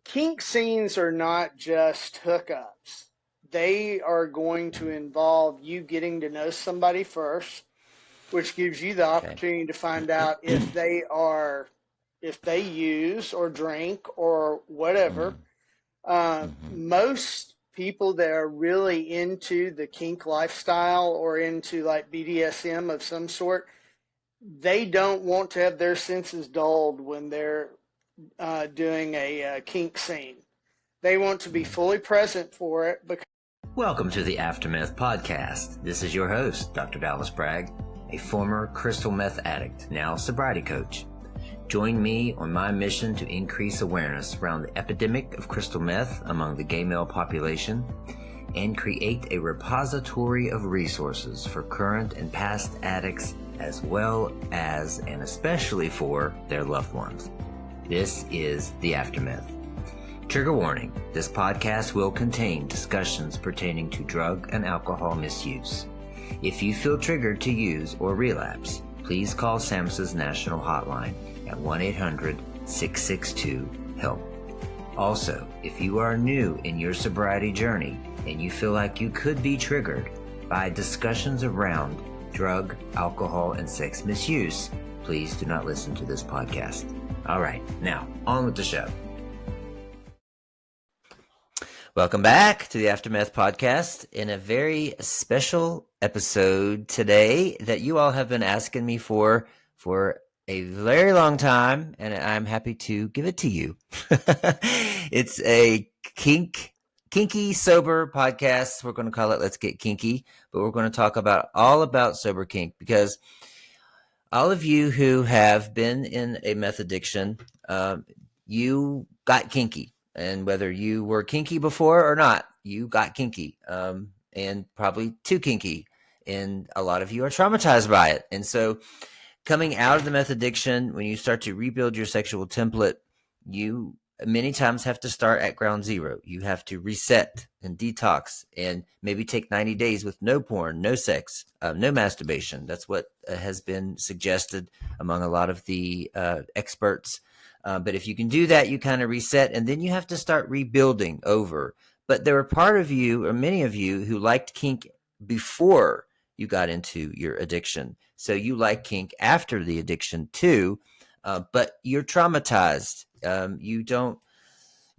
kink scenes are not just hookups. They are going to involve you getting to know somebody first, which gives you the Okay. opportunity to find out if they use or drink or whatever. Mm-hmm. Most people that are really into the kink lifestyle or into like BDSM of some sort, they don't want to have their senses dulled when they're doing a kink scene. They want to be fully present for it. Welcome to the Aftermath Podcast. This is your host, Dr. Dallas Bragg, a former crystal meth addict, now sobriety coach. Join me on my mission to increase awareness around the epidemic of crystal meth among the gay male population and create a repository of resources for current and past addicts as well as and especially for their loved ones. This is the Aftermath. Trigger warning, this podcast will contain discussions pertaining to drug and alcohol misuse. If you feel triggered to use or relapse, please call SAMHSA's national hotline at 1-800-662-HELP. Also, if you are new in your sobriety journey and you feel like you could be triggered by discussions around drug, alcohol, and sex misuse, please do not listen to this podcast. All right, now on with the show. Welcome back to the Aftermath Podcast in a very special episode today that you all have been asking me for a very long time, and I'm happy to give it to you. It's a kinky sober podcast. We're going to call it Let's Get Kinky, but we're going to talk all about sober kink, because all of you who have been in a meth addiction, you got kinky. And whether you were kinky before or not, you got kinky, and probably too kinky. And a lot of you are traumatized by it. And so coming out of the meth addiction, when you start to rebuild your sexual template, you many times have to start at ground zero. You have to reset and detox and maybe take 90 days with no porn, no sex, no masturbation. That's what has been suggested among a lot of the experts. But if you can do that, you kind of reset, and then you have to start rebuilding over. But there were part of you, or many of you, who liked kink before you got into your addiction. So you like kink after the addiction too, but you're traumatized. You don't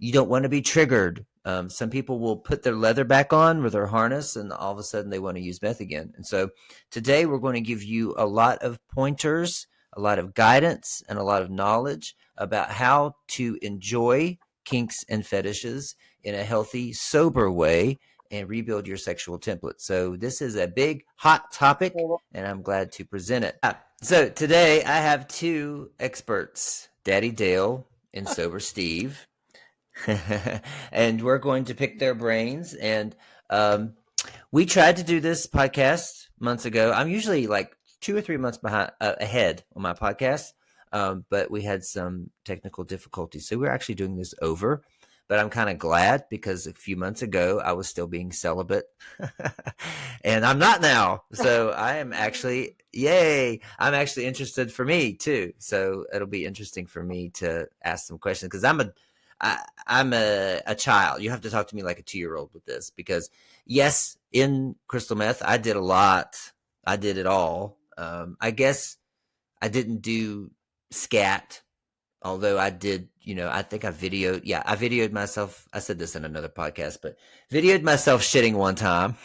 want to be triggered. Some people will put their leather back on with their harness, and all of a sudden they want to use meth again. And so today we're going to give you a lot of pointers, a lot of guidance, and a lot of knowledge about how to enjoy kinks and fetishes in a healthy, sober way and rebuild your sexual template. So this is a big, hot topic, and I'm glad to present it. So today I have two experts, Daddy Dale and Sober Steve, and we're going to pick their brains. And we tried to do this podcast months ago. I'm usually like 2 or 3 months ahead on my podcast, but we had some technical difficulties. So we're actually doing this over, but I'm kind of glad, because a few months ago I was still being celibate and I'm not now. So I am actually, yay, I'm actually interested for me too. So it'll be interesting for me to ask some questions, because I'm a child. You have to talk to me like a 2-year-old with this, because yes, in crystal meth, I did a lot. I did it all. I guess I didn't do scat, although I did, I think I videoed myself. I said this in another podcast, but videoed myself shitting one time.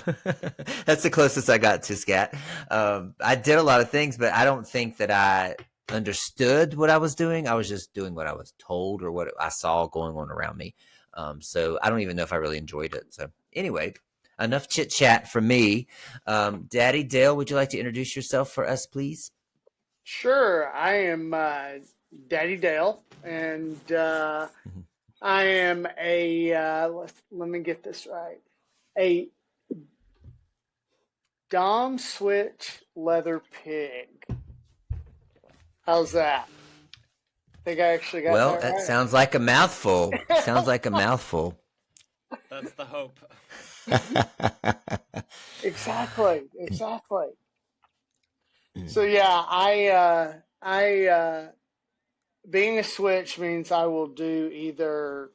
That's the closest I got to scat. I did a lot of things, but I don't think that I understood what I was doing. I was just doing what I was told or what I saw going on around me. So I don't even know if I really enjoyed it. So anyway, enough chit chat from me. Daddy Dale, would you like to introduce yourself for us, please? Sure. I am Daddy Dale, and I am let me get this right, a Dom Switch leather pig. How's that? Think I actually got Well, that that right? sounds like a mouthful. Sounds like a mouthful. That's the hope. Exactly. So yeah, I being a switch means I will do either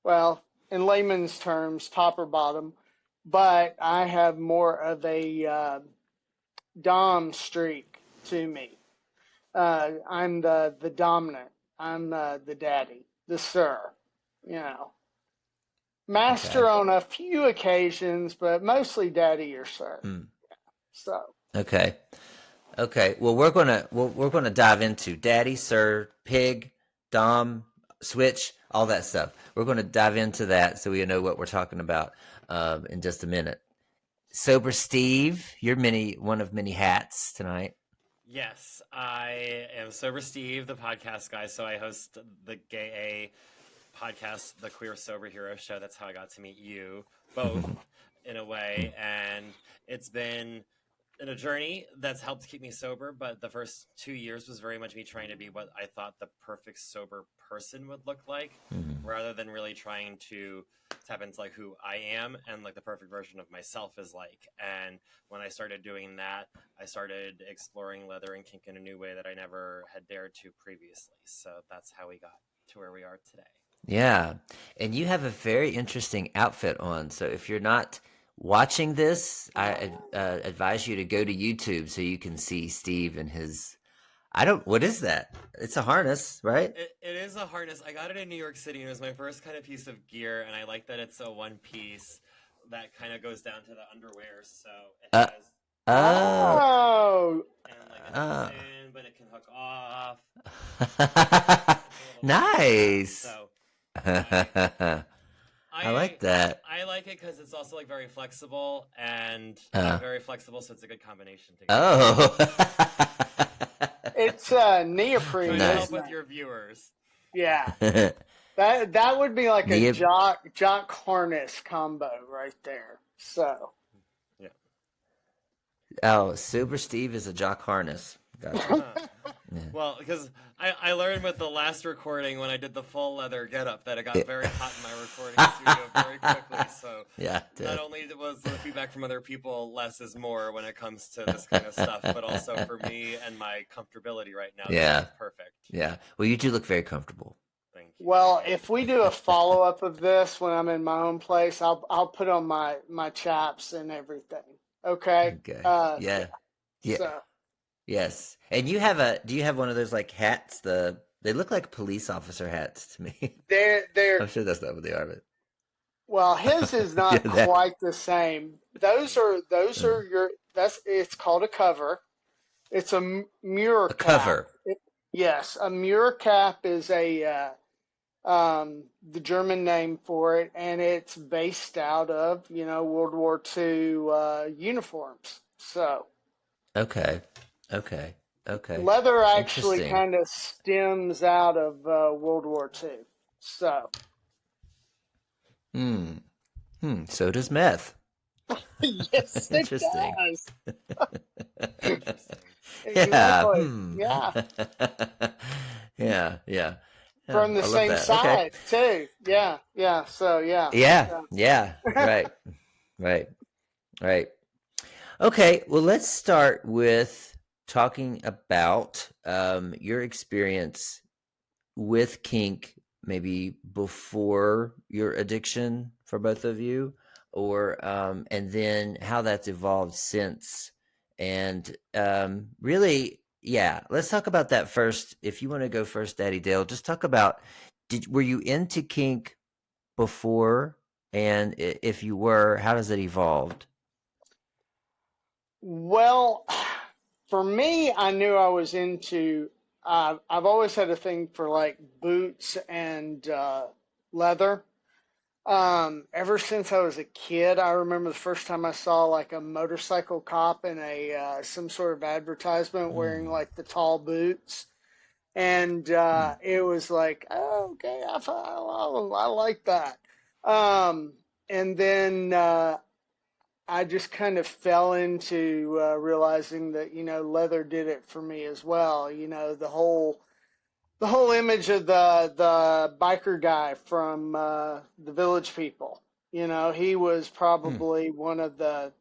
well, in layman's terms, top or bottom, but I have more of a dom streak to me. I'm the dominant. I'm the daddy, the sir. You know, master Okay. on a few occasions, but mostly daddy or sir. Hmm. So Okay. Okay. Well, we're gonna dive into daddy, sir, pig, dom, switch, all that stuff. We're gonna dive into that so we know what we're talking about in just a minute. Sober Steve, you're one of many hats tonight. Yes, I am Sober Steve, the podcast guy. So I host the gay A podcast, the Queer Sober Hero Show. That's how I got to meet you both in a way. And it's been in a journey that's helped keep me sober, but the first 2 years was very much me trying to be what I thought the perfect sober person would look like, rather than really trying to tap into like who I am and like the perfect version of myself is like. And when I started doing that, I started exploring leather and kink in a new way that I never had dared to previously. So that's how we got to where we are today. Yeah. And you have a very interesting outfit on. So if you're not watching this, I advise you to go to YouTube so you can see Steve and his. What is that? It's a harness, right? It is a harness. I got it in New York City, and it was my first kind of piece of gear, and I like that it's a one piece that kind of goes down to the underwear, so it Uh, has oh, oh, and like it hooks in, but it can hook off. It's a little nice. so I like that. I like it because it's also like very flexible, and Uh. I'm very flexible, so it's a good combination together. Oh. it's neoprene. Trying to help Isn't with it? your viewers. Yeah, that would be like a Neo- jock harness combo right there. So Yeah. Oh, Super Steve is a jock harness. Gotcha. Yeah. Well, because I learned with the last recording when I did the full leather getup that it got very hot in my recording studio very quickly. So Yeah. not only was the feedback from other people less is more when it comes to this kind of stuff, but also for me and my comfortability right now, Yeah. this is perfect. Yeah. Well, you do look very comfortable. Thank you. well, if we do a follow up of this when I'm in my own place, I'll put on my chaps and everything. Okay. Okay. Yeah. Yeah. So Yes. And do you have one of those like hats? They look like police officer hats to me. they're I'm sure that's not what they are, but well, his is not Yeah, that- quite the same. Those are your it's called a cover. It's a mirror a cap. cover. Yes, a mirror cap is the German name for it, and it's based out of World War II uniforms. So Okay. Okay. Okay. leather actually Interesting. kind of stems out of World War II. So So does meth. yes, it Interesting. does. Interesting. Yeah. Exactly. Yeah. Yeah. Yeah. From the I love same that. Okay. side too. Yeah, yeah. So yeah. Yeah. Yeah. Right. Right. Right. Okay. Well, let's start with talking about your experience with kink, maybe before your addiction for both of you, or and then how that's evolved since. And really, yeah, let's talk about that first. If you want to go first, Daddy Dale, just talk about were you into kink before, and if you were, how does it evolved? Well, for me, I knew I was into. I've always had a thing for like boots and leather. Ever since I was a kid, I remember the first time I saw like a motorcycle cop in a some sort of advertisement wearing like the tall boots, and it was like, oh, okay, I like that. Um, and then I just kind of fell into realizing that leather did it for me as well. The whole image of the biker guy from the Village People. He was probably one of the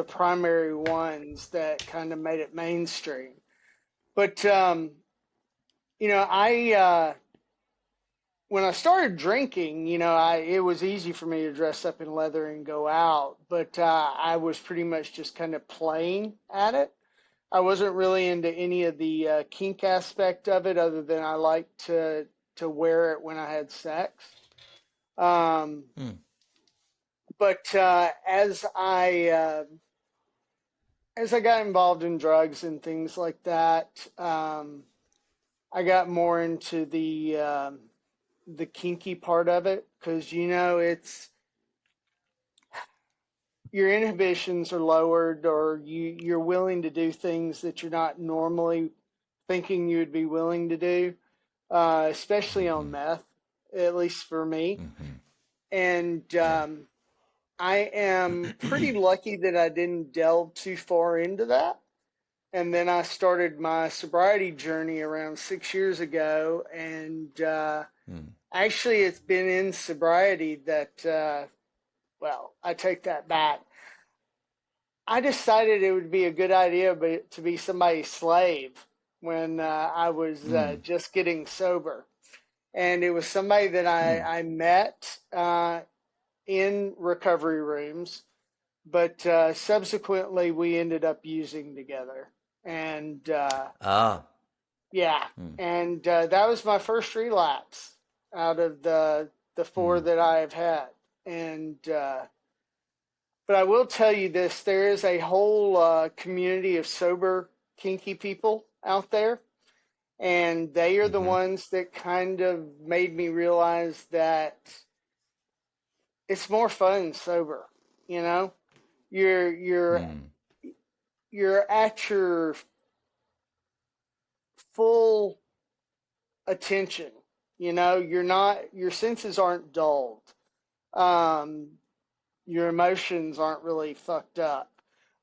primary ones that kind of made it mainstream. But I when I started drinking, it was easy for me to dress up in leather and go out, but I was pretty much just kind of playing at it. I wasn't really into any of the kink aspect of it, other than I liked to wear it when I had sex. Um, Hmm. but as I got involved in drugs and things like that, I got more into the kinky part of it, because it's your inhibitions are lowered, or you're willing to do things that you're not normally thinking you would be willing to do, especially on Mm-hmm. meth, at least for me. Mm-hmm. And Yeah. I am pretty lucky that I didn't delve too far into that. And then I started my sobriety journey around 6 years ago. And Mm. actually, it's been in sobriety that, well, I take that back. I decided it would be a good idea to be somebody's slave when I was Mm. just getting sober. And it was somebody that Mm. I met in recovery rooms, but subsequently we ended up using together. And Ah. yeah, Mm. and that was my first relapse out of the four Mm. that I have had. And but I will tell you this: there is a whole community of sober, kinky people out there, and they are the Mm-hmm. ones that kind of made me realize that it's more fun sober. You know, you're you're Mm. you're at your full attention. Your senses aren't dulled. Um, your emotions aren't really fucked up.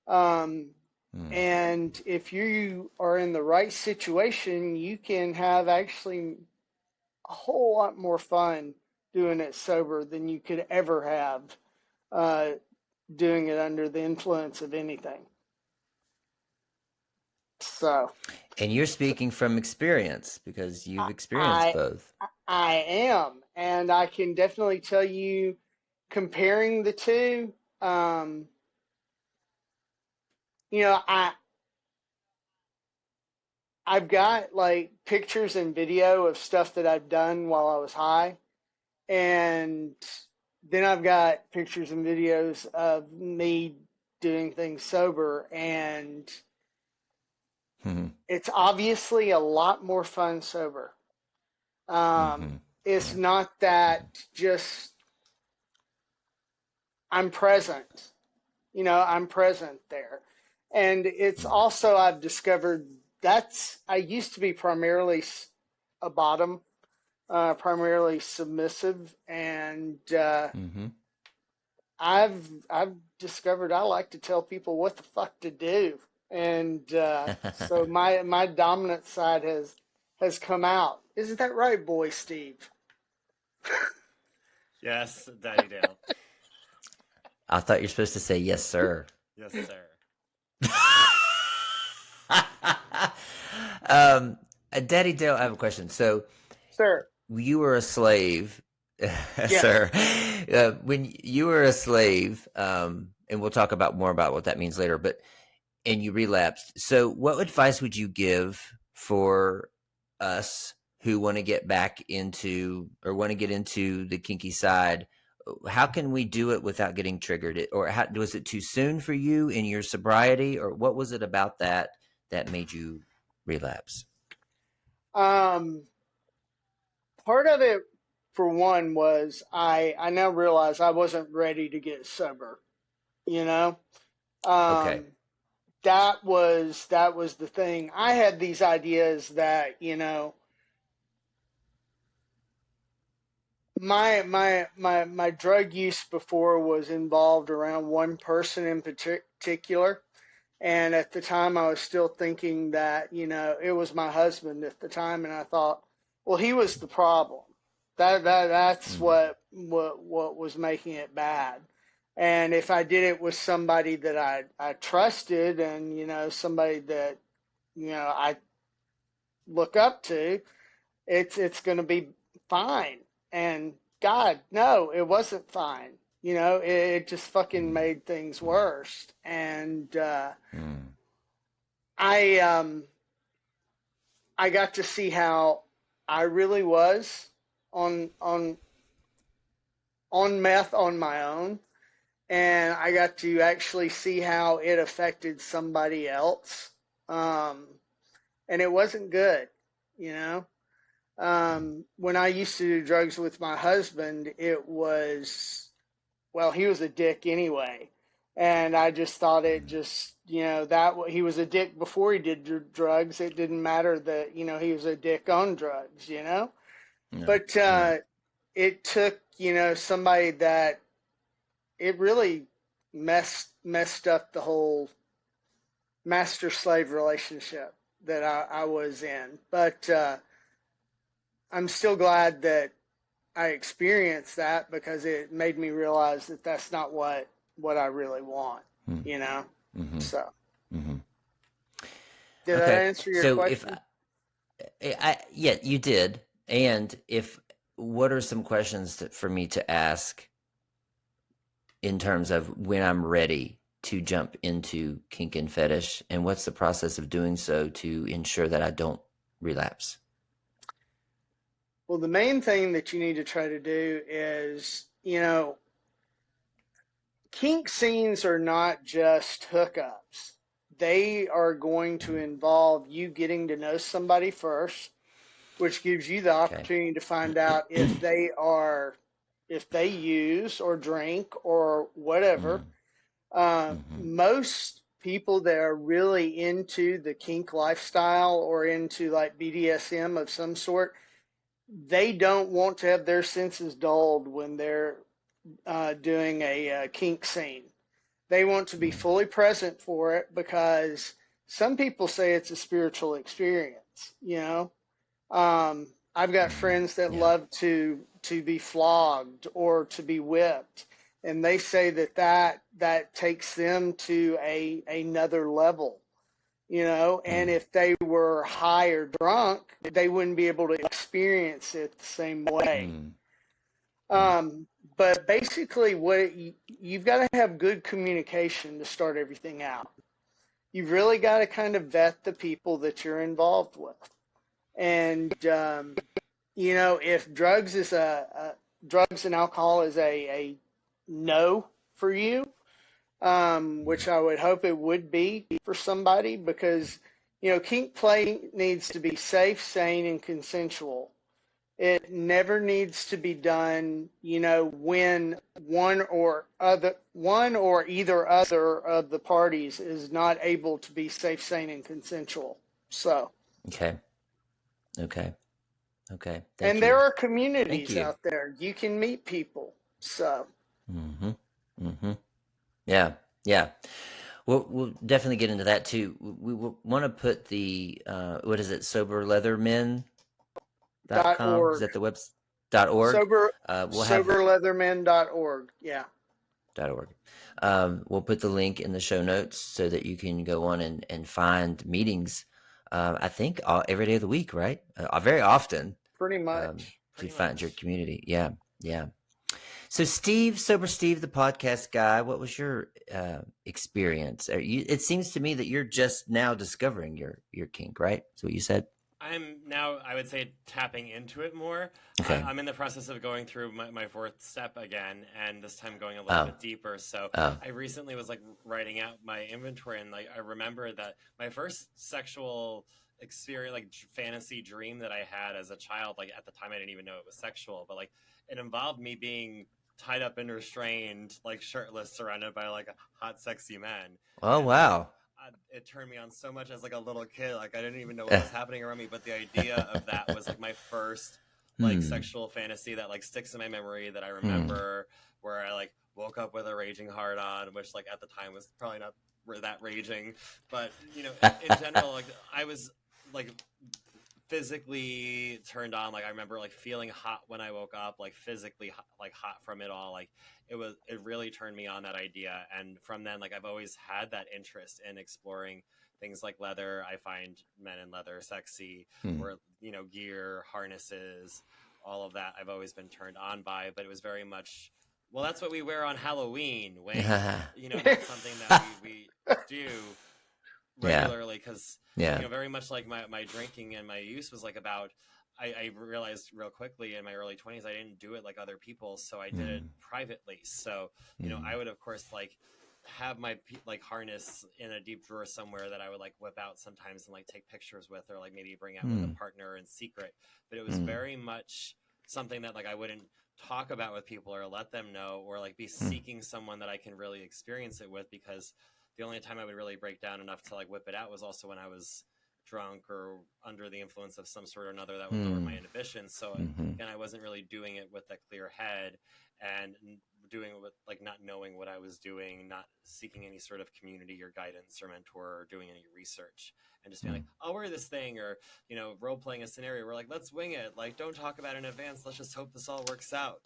Um, Mm. and if you are in the right situation, you can have actually a whole lot more fun doing it sober than you could ever have uh, doing it under the influence of anything. So, And you're so speaking from experience because you've experienced I both. I am, and I can definitely tell you, comparing the two, um, you know, I I've got like pictures and video of stuff that I've done while I was high, and then I've got pictures and videos of me doing things sober, and Mm-hmm. it's obviously a lot more fun sober. Um, Mm-hmm. it's Yeah. not that just I'm present. I'm present there. And it's Mm. also, I've discovered I used to be primarily a bottom, primarily submissive. And Mm-hmm. I've discovered I like to tell people what the fuck to do. And so my dominant side has come out. Isn't that right, boy, Steve? Yes, Daddy Dale. I thought you're supposed to say yes, sir. Yes, sir. um, Daddy Dale, I have a question. So Sir. you were a slave, Yes. sir. When you were a slave, and we'll talk about more about what that means later. But and you relapsed. So, what advice would you give for us who want to get back into or want to get into the kinky side? How can we do it without getting triggered? Or was it too soon for you in your sobriety, or what was it about that made you relapse? Um, Part of it, for one, was I now realize I wasn't ready to get sober. You know, Okay. um, that was the thing. I had these ideas that my drug use before was involved around one person in particular. And at the time, I was still thinking that, it was my husband at the time. And I thought, well, he was the problem. That's Mm. what was making it bad. And if I did it with somebody that I trusted, and, somebody that, I look up to, it's going to be fine. And God, no, it wasn't fine. It just fucking Mm, made things worse. And mm, I I got to see how I really was on on on meth on my own, and I got to actually see how it affected somebody else. Um, and it wasn't good, you know. When I used to do drugs with my husband, it was, well, he was a dick anyway. And I just thought it mm. just, that he was a dick before he did drugs. It didn't matter that, he was a dick on drugs. No, But yeah. it took, somebody that it really messed up the whole master slave relationship that I was in. But I'm still glad that I experienced that because it made me realize that that's not what I really want, Mm, you know? mm-hmm, So, mm-hmm. did that Okay, answer your so if question? yeah, you did. And if what are some questions for me to ask in terms of when I'm ready to jump into kink and fetish, and what's the process of doing so to ensure that I don't relapse? Well, the main thing that you need to try to do is, kink scenes are not just hookups. They are going to involve you getting to know somebody first, which gives you the Okay. opportunity to find out if they use or drink or whatever. Mm, mm-hmm, Most people that are really into the kink lifestyle or into like BDSM of some sort, they don't want to have their senses dulled when they're doing a kink scene. They want to be mm, fully present for it because some people say it's a spiritual experience. I've got mm-hmm. friends that Yeah. love to be flogged or to be whipped, and they say that takes them to a another level. And Mm, if they were high or drunk, they wouldn't be able to experience it the same way. mm, mm, Um, but basically, you've got to have good communication to start everything out. You've really got to kind of vet the people that you're involved with. And if drugs and alcohol is a no for you, which I would hope it would be for somebody, because kink play needs to be safe, sane, and consensual. It never needs to be done, when one or either other of the parties is not able to be safe, sane, and consensual. So. okay. Okay. Okay. Thank And there you. are Thank communities you. out there. You can meet people. So, Mm-hmm. Mm-hmm. Yeah. Yeah. We'll definitely get into that too. We want to put the what is it, soberleathermen.com? Is .org. that the web .org? Sober We'll have soberleathermen.org. Yeah. .org. We'll put the link in the show notes so that you can go on and find meetings. I think every day of the week, right? Very often Pretty much. to Pretty find your much. community. Yeah, yeah. So, Steve, Sober Steve, the podcast guy, what was your experience? It seems to me that you're just now discovering your kink, right? That's what you said. I'm now, I would say, tapping into it more. Okay. I'm in the process of going through my fourth step again, and this time going a little Oh, bit deeper. So oh, I recently was like writing out my inventory, and like I remember that my first sexual experience, like fantasy dream that I had as a child, like at the time I didn't even know it was sexual, but like it involved me being tied up and restrained, like shirtless, surrounded by like hot, sexy men, oh, and like wow. it turned me on so much as like a little kid. Like I didn't even know what was happening around me, but the idea of that was like my first like Hmm. sexual fantasy that like sticks in my memory that I Hmm. remember, where I like woke up with a raging hard on, which like at the time was probably not that raging, but in general, like I was like physically turned on. Like I remember like feeling hot when I woke up, like physically like hot from it all. Like it really turned me on, that idea. And from then, like I've always had that interest in exploring things like leather. I find men in leather sexy, Hmm. or gear, harnesses, all of that I've always been turned on by, but it was very much, well, that's what we wear on Halloween, when, not something that we do regularly, because, very much like my drinking and my use was like about, I realized real quickly in my early 20s, I didn't do it like other people, so I did it privately. So, I would, of course, like have my like harness in a deep drawer somewhere that I would like whip out sometimes and like take pictures with, or like maybe bring out with a partner in secret. But it was very much something that like I wouldn't talk about with people or let them know, or like be seeking someone that I can really experience it with, because the only time I would really break down enough to like whip it out was also when I was drunk or under the influence of some sort or another that would lower my inhibitions. So again, I wasn't really doing it with a clear head, and doing it with like not knowing what I was doing, not seeking any sort of community or guidance or mentor, or doing any research, and just being like, I'll wear this thing, or role playing a scenario. We're like, let's wing it. Like, don't talk about it in advance. Let's just hope this all works out.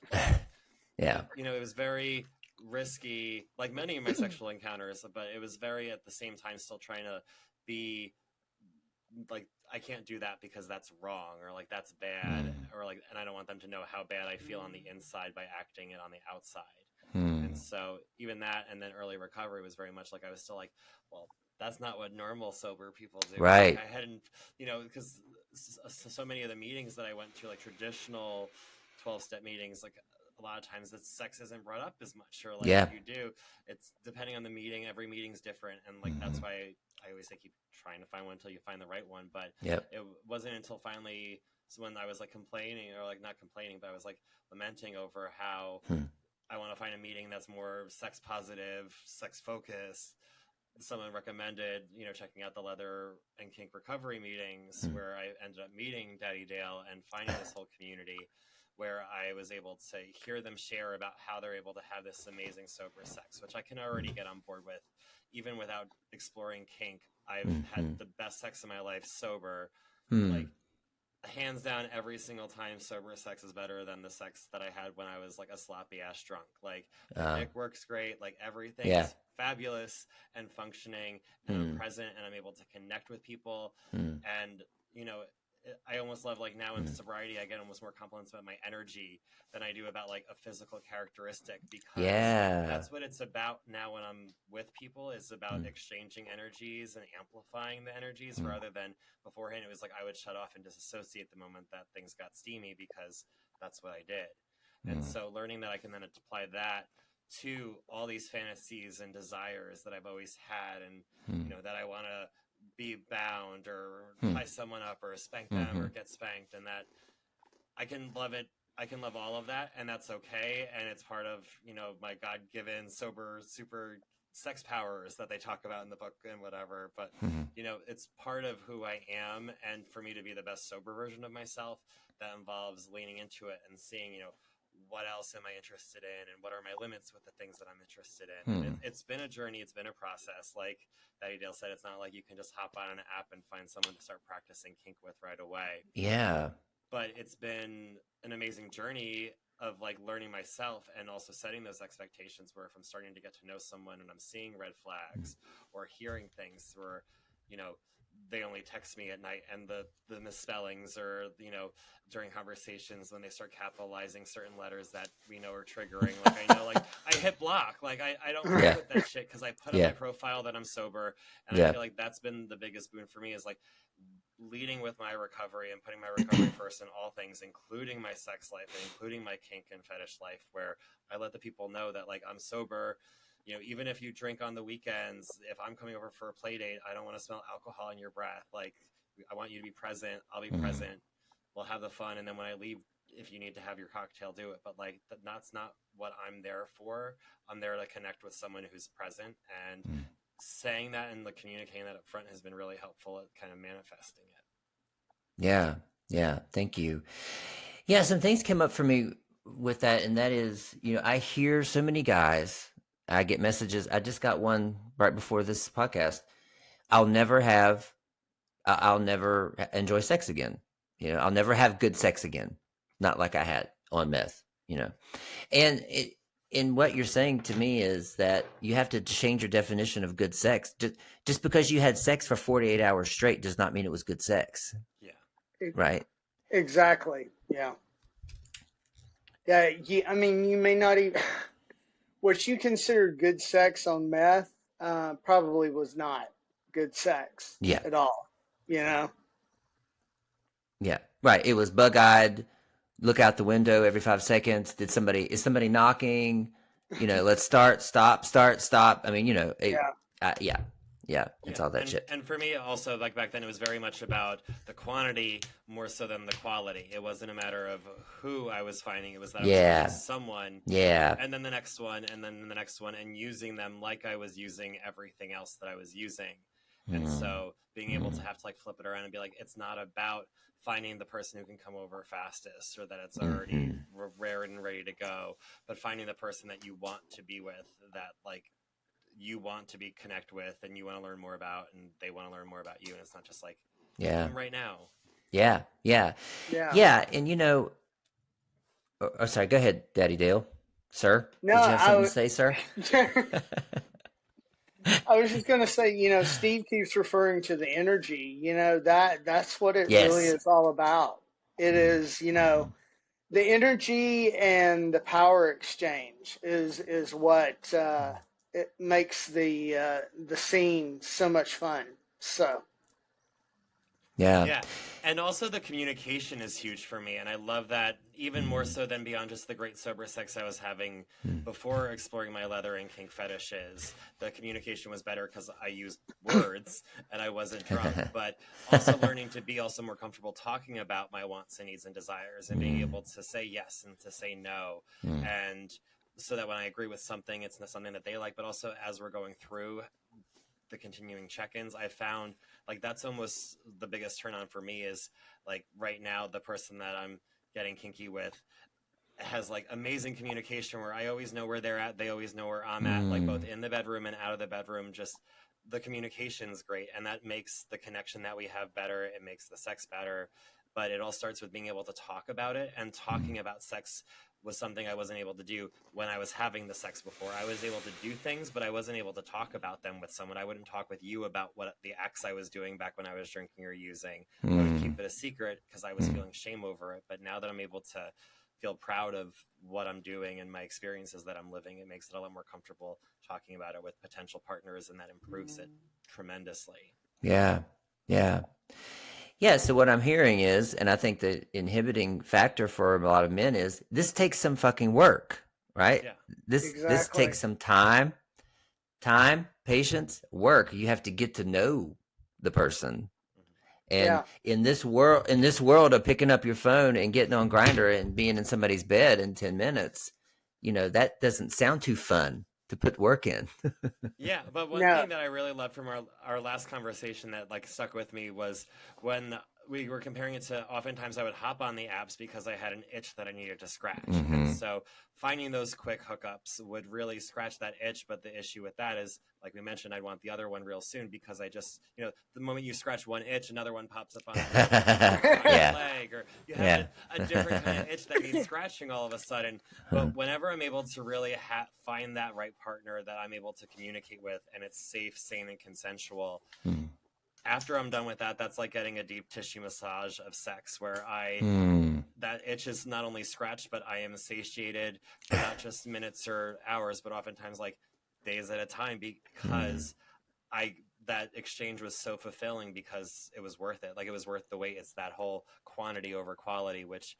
Yeah. It was very risky, like many of my sexual encounters, but it was very at the same time still trying to be like, I can't do that because that's wrong, or like that's bad, or like, and I don't want them to know how bad I feel on the inside by acting it on the outside. And so even that, and then early recovery was very much like I was still like, well, that's not what normal sober people do. Right. Like I hadn't, because so many of the meetings that I went to, like traditional 12-step meetings, like a lot of times the sex isn't brought up as much, or like if you do, it's depending on the meeting. Every meeting's different, and like that's why I always say keep trying to find one until you find the right one. But it wasn't until finally, so when I was like complaining, or like not complaining, but I was like lamenting over how I want to find a meeting that's more sex positive, sex focused. Someone recommended, checking out the leather and kink recovery meetings, where I ended up meeting Daddy Dale and finding this whole community where I was able to hear them share about how they're able to have this amazing sober sex, which I can already get on board with. Even without exploring kink, I've had the best sex in my life sober. Like, hands down, every single time sober sex is better than the sex that I had when I was like a sloppy ass drunk. Like, the dick works great, like everything is fabulous and functioning, and I'm present, and I'm able to connect with people. And I almost love, like, now in sobriety, I get almost more compliments about my energy than I do about like a physical characteristic, because that's what it's about now when I'm with people, is about exchanging energies and amplifying the energies, rather than beforehand it was like I would shut off and disassociate the moment that things got steamy, because that's what I did. And so learning that I can then apply that to all these fantasies and desires that I've always had, and that I want to be bound or tie someone up or spank them or get spanked, and that I can love it. I can love all of that, and that's okay. And it's part of, my God-given sober super sex powers that they talk about in the book and whatever. But, it's part of who I am. And for me to be the best sober version of myself, that involves leaning into it and seeing, what else am I interested in, and what are my limits with the things that I'm interested in. It's been a journey. It's been a process. Like Daddy Dale said, it's not like you can just hop on an app and find someone to start practicing kink with right away. Yeah. But it's been an amazing journey of like learning myself, and also setting those expectations, where if I'm starting to get to know someone and I'm seeing red flags or hearing things where, they only text me at night, and the misspellings, or, during conversations when they start capitalizing certain letters that we know are triggering, like I know, like I hit block, like I don't fuck with that shit, because I put on my profile that I'm sober. And I feel like that's been the biggest boon for me, is like leading with my recovery and putting my recovery first in all things, including my sex life and including my kink and fetish life, where I let the people know that like I'm sober. Even if you drink on the weekends, if I'm coming over for a play date, I don't want to smell alcohol in your breath. Like, I want you to be present. I'll be present. We'll have the fun. And then when I leave, if you need to have your cocktail, do it. But like, that's not what I'm there for. I'm there to connect with someone who's present, and saying that and like communicating that up front has been really helpful at kind of manifesting it. Yeah. Yeah. Thank you. Yeah. Some things came up for me with that. And that is, I hear so many guys, I get messages. I just got one right before this podcast. I'll never enjoy sex again. I'll never have good sex again. Not like I had on meth, and what you're saying to me is that you have to change your definition of good sex. Just because you had sex for 48 hours straight does not mean it was good sex. Yeah. Right. Exactly. Yeah. Yeah, I mean, you may not even what you consider good sex on meth probably was not good sex Yeah. at all. You know? Yeah. Right. It was bug-eyed, look out the window every 5 seconds. Is somebody knocking? Let's start, stop. I mean, Yeah, yeah. Yeah. Yeah, It's all that and shit. and for me also, like back then, it was very much about the quantity more so than the quality. It wasn't a matter of who I was finding; it was that I was finding Yeah. someone, Yeah. and then the next one, and then the next one, and using them like I was using everything else that I was using. And Mm. so being able to have to like flip it around and be like, it's not about finding the person who can come over fastest or that it's already Mm-hmm. rare and ready to go, but finding the person that you want to be with, that like you want to be connect with and you want to learn more about, and they want to learn more about you, and it's not just like Yeah. come right now. Yeah. Yeah. yeah. Yeah. And sorry, go ahead, Daddy Dale. Sir, No, did you have something to say, sir? I was just gonna say, Steve keeps referring to the energy. That's what it really Yes. is all about. It is, the energy and the power exchange is what it makes the scene so much fun. So Yeah. Yeah. And also the communication is huge for me. And I love that even more so than beyond just the great sober sex I was having before exploring my leather and kink fetishes. The communication was better because I used words and I wasn't drunk. But also learning to be also more comfortable talking about my wants and needs and desires and being able to say yes and to say no. And so that when I agree with something, it's not something that they like, but also as we're going through the continuing check-ins, I found like that's almost the biggest turn on for me is like right now the person that I'm getting kinky with has like amazing communication where I always know where they're at, they always know where I'm at, like both in the bedroom and out of the bedroom. Just the communication's great, and that makes the connection that we have better. It makes the sex better, but it all starts with being able to talk about it, and talking about sex was something I wasn't able to do when I was having the sex before. I was able to do things, but I wasn't able to talk about them with someone. I wouldn't talk with you about what the acts I was doing back when I was drinking or using. I would keep it a secret because I was feeling shame over it. But now that I'm able to feel proud of what I'm doing and my experiences that I'm living, it makes it a lot more comfortable talking about it with potential partners, and that improves it tremendously. Yeah. Yeah. Yeah, so what I'm hearing is, and I think the inhibiting factor for a lot of men is this takes some fucking work, right? Yeah. This exactly. takes some time, patience, work. You have to get to know the person. And Yeah. in this world of picking up your phone and getting on Grinder and being in somebody's bed in 10 minutes, that doesn't sound too fun to put work in. Yeah, but one No. thing that I really loved from our last conversation that like stuck with me was when we were comparing it to oftentimes I would hop on the apps because I had an itch that I needed to scratch. And so finding those quick hookups would really scratch that itch. But the issue with that is, like we mentioned, I'd want the other one real soon because I just, the moment you scratch one itch, another one pops up on Yeah. your leg, or you have Yeah. a different kind of itch that needs scratching all of a sudden. But whenever I'm able to really find that right partner that I'm able to communicate with, and it's safe, sane, and consensual, after I'm done with that, that's like getting a deep tissue massage of sex where that itch is not only scratched, but I am satiated for not just minutes or hours, but oftentimes like days at a time, because that exchange was so fulfilling because it was worth it. Like it was worth the wait. It's that whole quantity over quality, which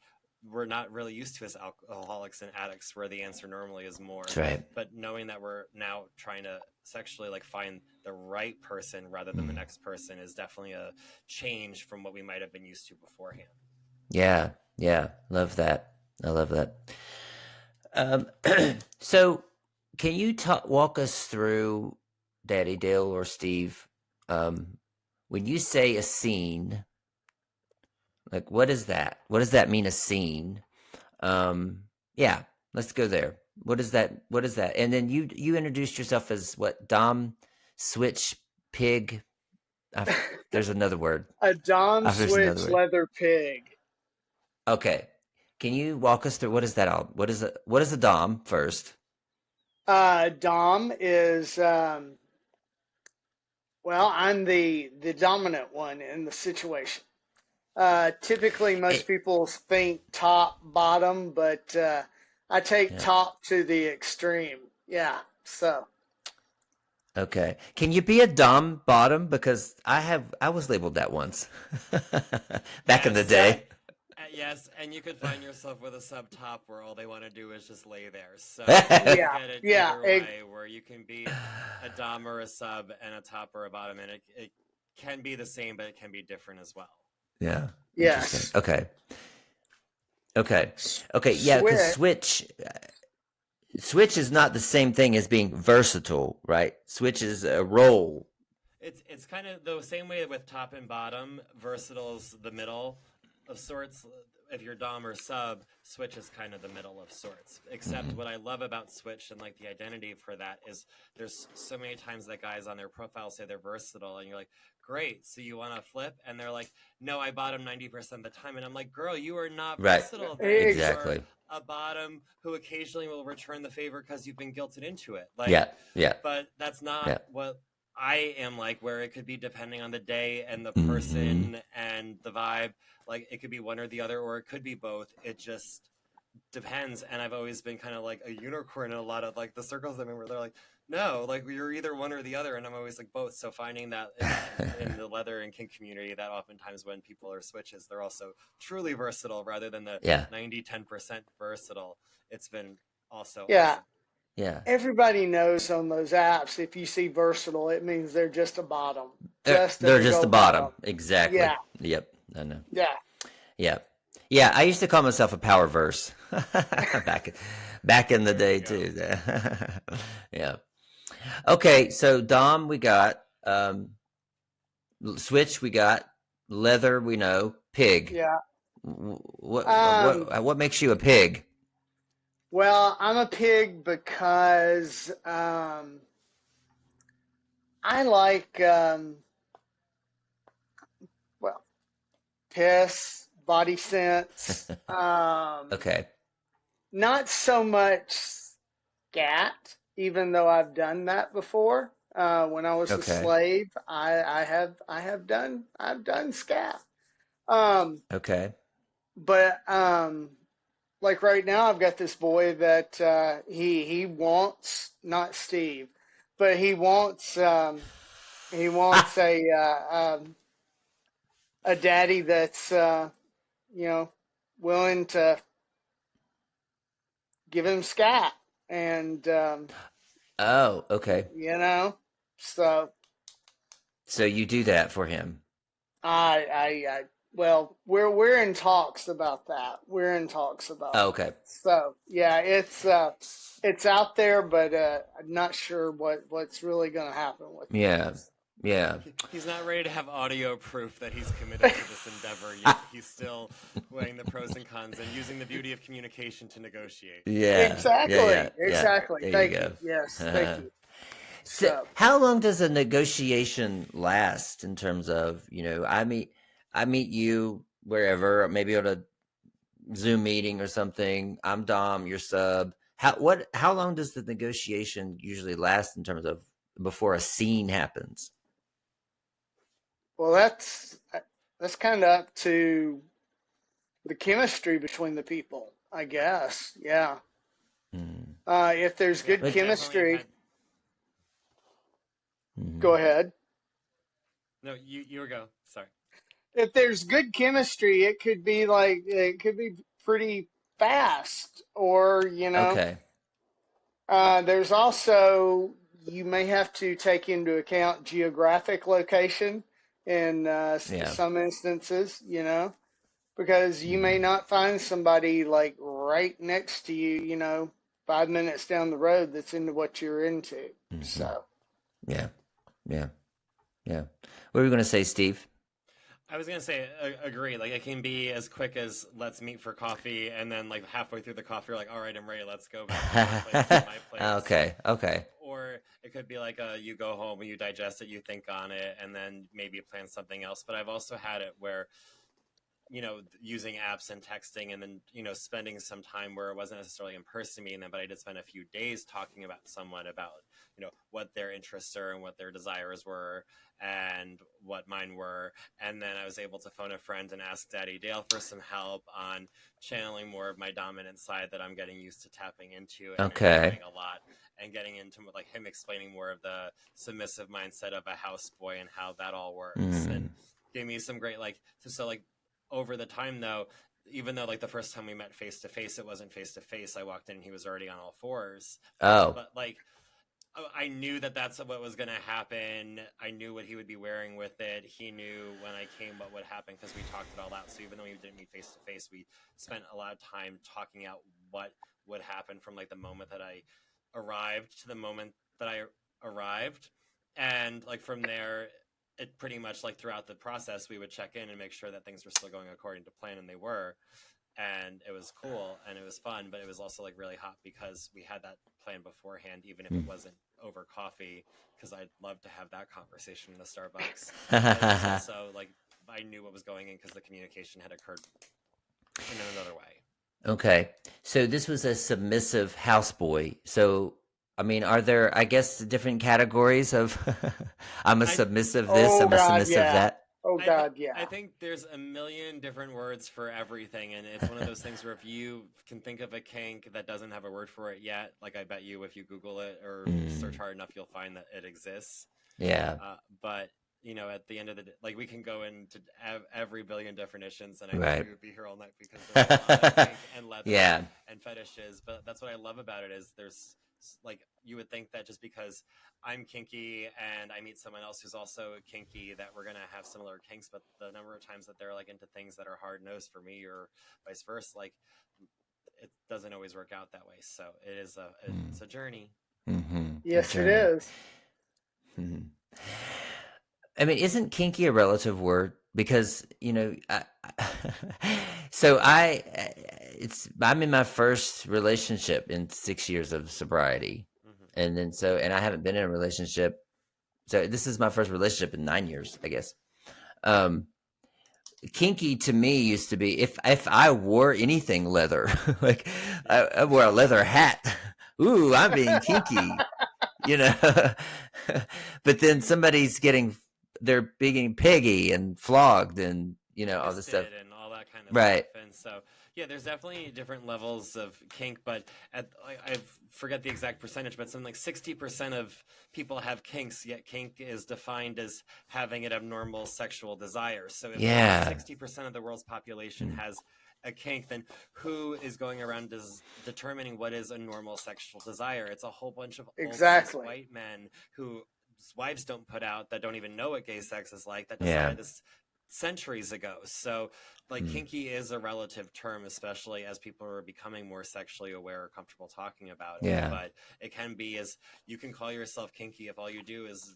we're not really used to as alcoholics and addicts, where the answer normally is more. That's right. But knowing that we're now trying to sexually like find the right person rather than the next person is definitely a change from what we might have been used to beforehand. Yeah. Yeah. Love that. I love that. So can you walk us through, Daddy Dale or Steve, when you say a scene, like what is that? What does that mean, a scene? Yeah, let's go there. What is that? What is that? And then you introduced yourself as what? Dom, switch, pig. There's another word. A Dom There's another switch word. leather pig. Okay. Can you walk us through what is that all? What is a Dom first? Dom is well, I'm the dominant one in the situation. Typically, most It, people think top, bottom, but I take Yeah. top to the extreme. Yeah. So Okay. Can you be a dom bottom? Because I was labeled that once. Back in the Yes. yeah, day. Yes, and you could find yourself with a sub top where all they want to do is just lay there. So you yeah, can get it yeah, either way, where you can be a dom or a sub and a top or a bottom, and it can be the same, but it can be different as well. Yeah. Interesting. yes. Okay. Okay. Okay. Yeah. Because Switch. switch is not the same thing as being versatile, right? Switch is a role. It's kind of the same way with top and bottom. Versatile's the middle of sorts. If you're dom or sub, switch is kind of the middle of sorts. Except Mm-hmm. what I love about switch and like the identity for that is there's so many times that guys on their profile say they're versatile, and you're like, great, so you want to flip? And they're like, no, I bottom 90% of the time. And I'm like, girl, you are not Right. versatile. Then you Ex- are Exactly. a bottom who occasionally will return the favor because you've been guilted into it. Yeah. Yeah. But that's not Yeah. what I am like, where it could be depending on the day and the Mm-hmm. person and the vibe. Like it could be one or the other, or it could be both. It just depends. And I've always been kind of like a unicorn in a lot of like the circles I'm in, where they're like, no, like you're either one or the other, and I'm always like both. So finding that in the leather and kink community, that oftentimes when people are switches, they're also truly versatile rather than the Yeah. 90-10% versatile. It's been also yeah. awesome. Yeah. Everybody knows on those apps, if you see versatile, it means they're just a bottom. Just a They're big just the old bottom. Exactly. Yeah. Yep. I know. Yeah. Yeah. Yeah. I used to call myself a power verse back in the There day you go. too. Yeah. Okay. So Dom, we got switch. We got leather. We know pig. Yeah. What Um, what makes you a pig? well, I'm a pig because I like well, piss, body sense. Okay. Not so much scat, even though I've done that before. When I was a Okay. slave, I've done scat. Um, Okay. but like right now, I've got this boy that he wants, not Steve, but he wants a daddy that's you know willing to give him scat, and Oh, okay. you know, so So you do that for him. I well, we're in talks about that. We're in talks about Oh, that. okay. So yeah, it's out there, but I'm not sure what's really going to happen with Yeah. that. Yeah. He's not ready to have audio proof that he's committed to this endeavor yet. He's still weighing the pros and cons and using the beauty of communication to negotiate. Yeah. Yeah. Yeah. Yeah. Exactly. There you Thank go. you. Yes, thank you. So, So how long does a negotiation last in terms of, I meet you wherever, maybe on a Zoom meeting or something. I'm Dom, you're sub. How long does the negotiation usually last in terms of before a scene happens? well, that's kind of up to the chemistry between the people, I guess. Yeah. Mm. If there's Yeah, good I But definitely have chemistry, had. go mhm. ahead. No, you go. Sorry. If there's good chemistry, it could be pretty fast, or Okay. there's also you may have to take into account geographic location in Yeah. some instances, because you may Mhm. not find somebody like right next to you, 5 minutes down the road that's into what you're into. Mhm. So, Yeah. Yeah. Yeah. What were you going to say, Steve? I was gonna say, agree. Like it can be as quick as let's meet for coffee, and then like halfway through the coffee, you're like, all right, I'm ready. Let's go back to your place to my place. Okay. Okay. Or it could be like you go home, you digest it, you think on it, and then maybe plan something else. But I've also had it where using apps and texting, and then, spending some time where it wasn't necessarily in person meeting them, but I did spend a few days talking about someone about, what their interests are and what their desires were and what mine were. And then I was able to phone a friend and ask Daddy Dale for some help on channeling more of my dominant side that I'm getting used to tapping into and enjoying a lot, and getting into like him explaining more of the submissive mindset of a houseboy and how that all works. And gave me some great over the time though, even though like the first time we met face to face, it wasn't face to face. I walked in and he was already on all fours. But like I knew that that's what was going to happen. I knew what he would be wearing with it. He knew when I came what would happen because we talked it all out. So even though we didn't meet face to face, we spent a lot of time talking out what would happen from like the moment that I arrived to the moment that I arrived. And like from there, it pretty much like throughout the process, we would check in and make sure that things were still going according to plan, and they were. And it was cool and it was fun, but it was also like really hot because we had that plan beforehand, even if it wasn't over coffee, because I'd love to have that conversation in the Starbucks. But it was also like I knew what was going in because the communication had occurred in another way. Okay. So this was a submissive houseboy. So, I mean, are there, I guess, different categories of I'm a submissive this, I'm a submissive that? Oh, God, yeah. I think there's a million different words for everything, and it's one of those things where if you can think of a kink that doesn't have a word for it yet, like I bet you if you Google it or search hard enough, you'll find that it exists. Yeah. But, at the end of the day, like we can go into every billion definitions, and I think we would be here all night because there's a lot of kink and leather and fetishes. But that's what I love about it is there's like you would think that just because I'm kinky and I meet someone else who's also kinky that we're gonna have similar kinks, but the number of times that they're like into things that are hard nosed for me or vice versa, like it doesn't always work out that way. So it is it's a journey. Yes, it is. I mean, isn't kinky a relative word? Because I'm in my first relationship in 6 years of sobriety, and then and I haven't been in a relationship. So this is my first relationship in 9 years, I guess. Kinky to me used to be if I wore anything leather, like I wore a leather hat. Ooh, I'm being kinky, But then somebody's they're being piggy and flogged and all this stuff and all that kind of stuff. And so there's definitely different levels of kink, but I forget the exact percentage, but something like 60% of people have kinks, yet kink is defined as having an abnormal sexual desire. So if 60% of the world's population has a kink, then who is going around determining what is a normal sexual desire? It's a whole bunch of old white men who wives don't put out, that don't even know what gay sex is like, that decided this centuries ago. So like kinky is a relative term, especially as people are becoming more sexually aware or comfortable talking about it. But it can be you can call yourself kinky if all you do is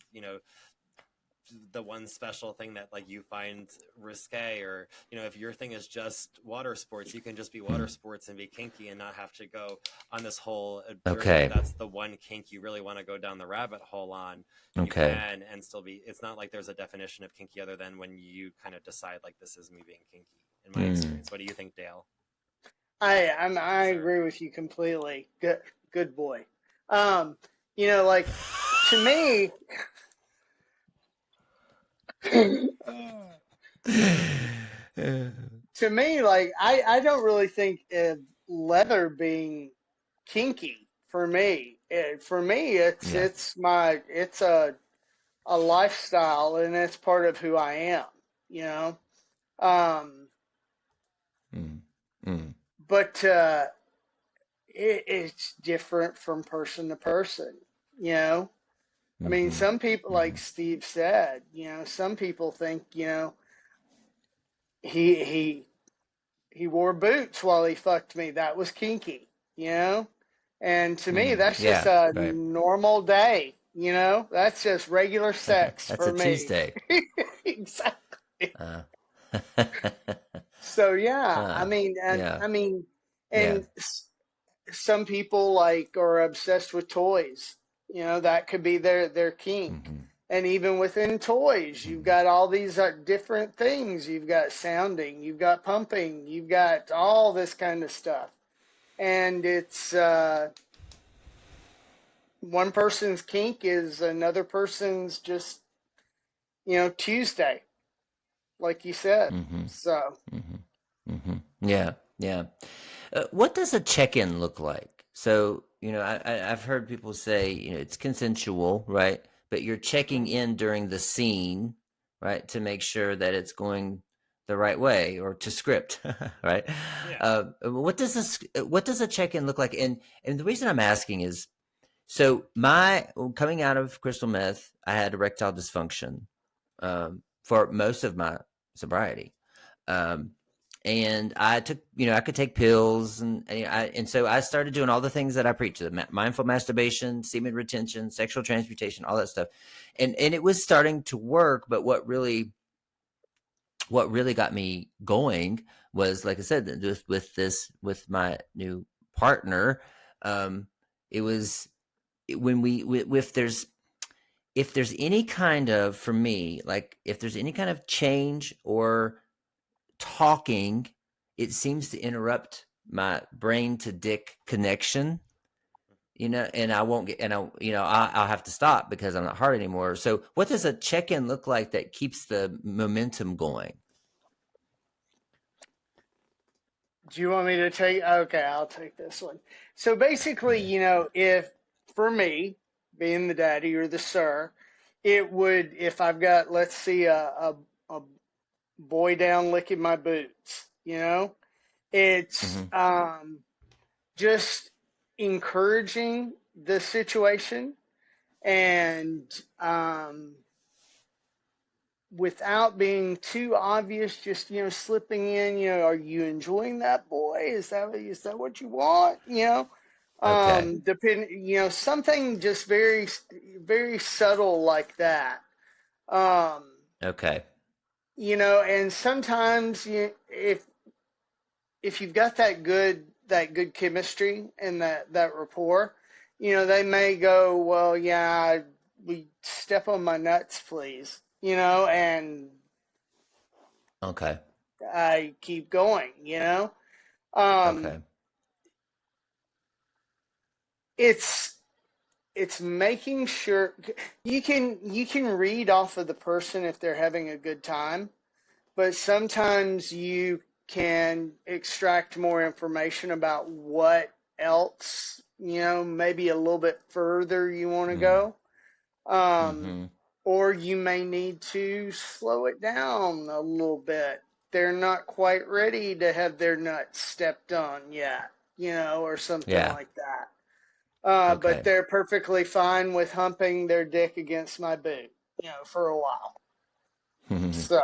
the one special thing that like you find risque, or if your thing is just water sports, you can just be water sports and be kinky and not have to go on this whole journey. That's the one kink you really want to go down the rabbit hole on. You can and still be. It's not like there's a definition of kinky other than when you kind of decide like this is me being kinky. In my experience, what do you think, Dale? I agree with you completely. Good boy. Like to me. To me, like I don't really think of leather being kinky. For me, it's a lifestyle, and it's part of who I am. But it's different from person to person. I mean, some people, like Steve said, some people think, he wore boots while he fucked me. That was kinky, And to me, that's just a normal day, That's just regular sex that's for a me. Tuesday. Exactly. So I mean, some people like are obsessed with toys. That could be their kink. And even within toys, you've got all these different things. You've got sounding, you've got pumping, you've got all this kind of stuff. And it's one person's kink is another person's just, Tuesday, like you said. Mm-hmm. So, Mm-hmm. Mm-hmm. Yeah. Yeah. What does a check-in look like? So, I've heard people say, it's consensual, right? But you're checking in during the scene, right, to make sure that it's going the right way or to script, right? Yeah. What does a check-in look like? And the reason I'm asking is, so my coming out of crystal meth, I had erectile dysfunction for most of my sobriety. Um, and I took, I could take pills, and so I started doing all the things that I preach: the mindful masturbation, semen retention, sexual transmutation, all that stuff, and it was starting to work. But what really got me going was, like I said, with my new partner. It was when if there's any kind of, for me, like if there's any kind of change or talking, it seems to interrupt my brain to dick connection, and I won't get, and I'll have to stop because I'm not hard anymore. So what does a check-in look like that keeps the momentum going? do you want me to take? Okay, I'll take this one. So basically, Yeah. if for me, being the daddy or the sir, it would, if I've got, let's see, a boy down licking my boots, it's Mm-hmm. just encouraging the situation and without being too obvious, just slipping in. Are you enjoying that, boy? Is that what you want? Okay. Depend. Something just very very subtle like that. Um, Okay. and sometimes if you've got that good chemistry and that rapport, they may go, well, yeah, we step on my nuts, please, and Okay. I keep going, Um, Okay. it's it's making sure you can read off of the person if they're having a good time, but sometimes you can extract more information about what else, maybe a little bit further you want to Mm. go. Um, Mm-hmm. or you may need to slow it down a little bit. They're not quite ready to have their nuts stepped on yet, or something Yeah. like that. But Okay. they're perfectly fine with humping their dick against my boot, for a while. So,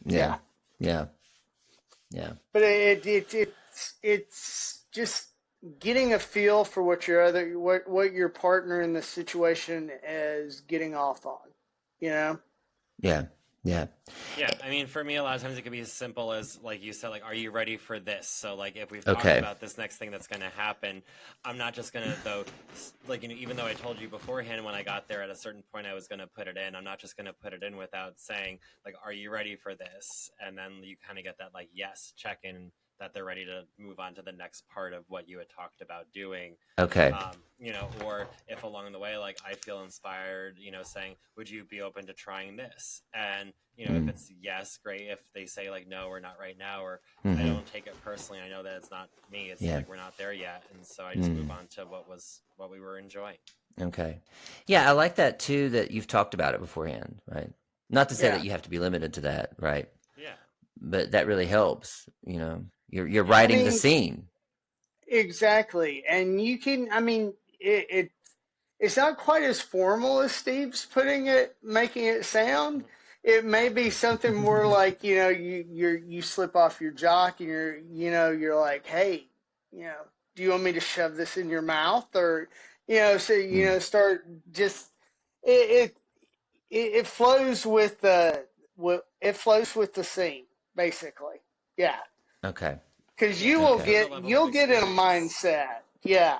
Yeah. yeah. Yeah. Yeah. But it's just getting a feel for what your partner in the situation is getting off on, you know? Yeah. Yeah. Yeah, I mean, for me, a lot of times it could be as simple as, like you said, like, are you ready for this? So, like, if we've talked Okay. about this next thing that's going to happen, I'm not just going to, though, like, even though I told you beforehand when I got there at a certain point I was going to put it in, I'm not just going to put it in without saying, like, are you ready for this? And then you kind of get that, like, yes, check in that they're ready to move on to the next part of what you had talked about doing. Okay. Or if along the way, like, I feel inspired, saying, would you be open to trying this? And, if it's yes, great. If they say, like, no, we're not right now, or I Mm-hmm. don't take it personally, I know that it's not me. It's Yeah. like, we're not there yet. And so I just move on to what we were enjoying. Okay. Yeah, I like that too, that you've talked about it beforehand, right? Not to say Yeah. that you have to be limited to that, right? Yeah. But that really helps, You're Yeah. I writing the mean, scene. exactly. And I mean, it's not quite as formal as Steve's making it sound. It may be something more like, you slip off your jock and you're like, hey, do you want me to shove this in your mouth? Or, so, Mm. start just, it, it flows with the scene, basically. Yeah. Okay. Cause Yeah. And Okay. for the level of you'll get in a experience. mindset. Yeah.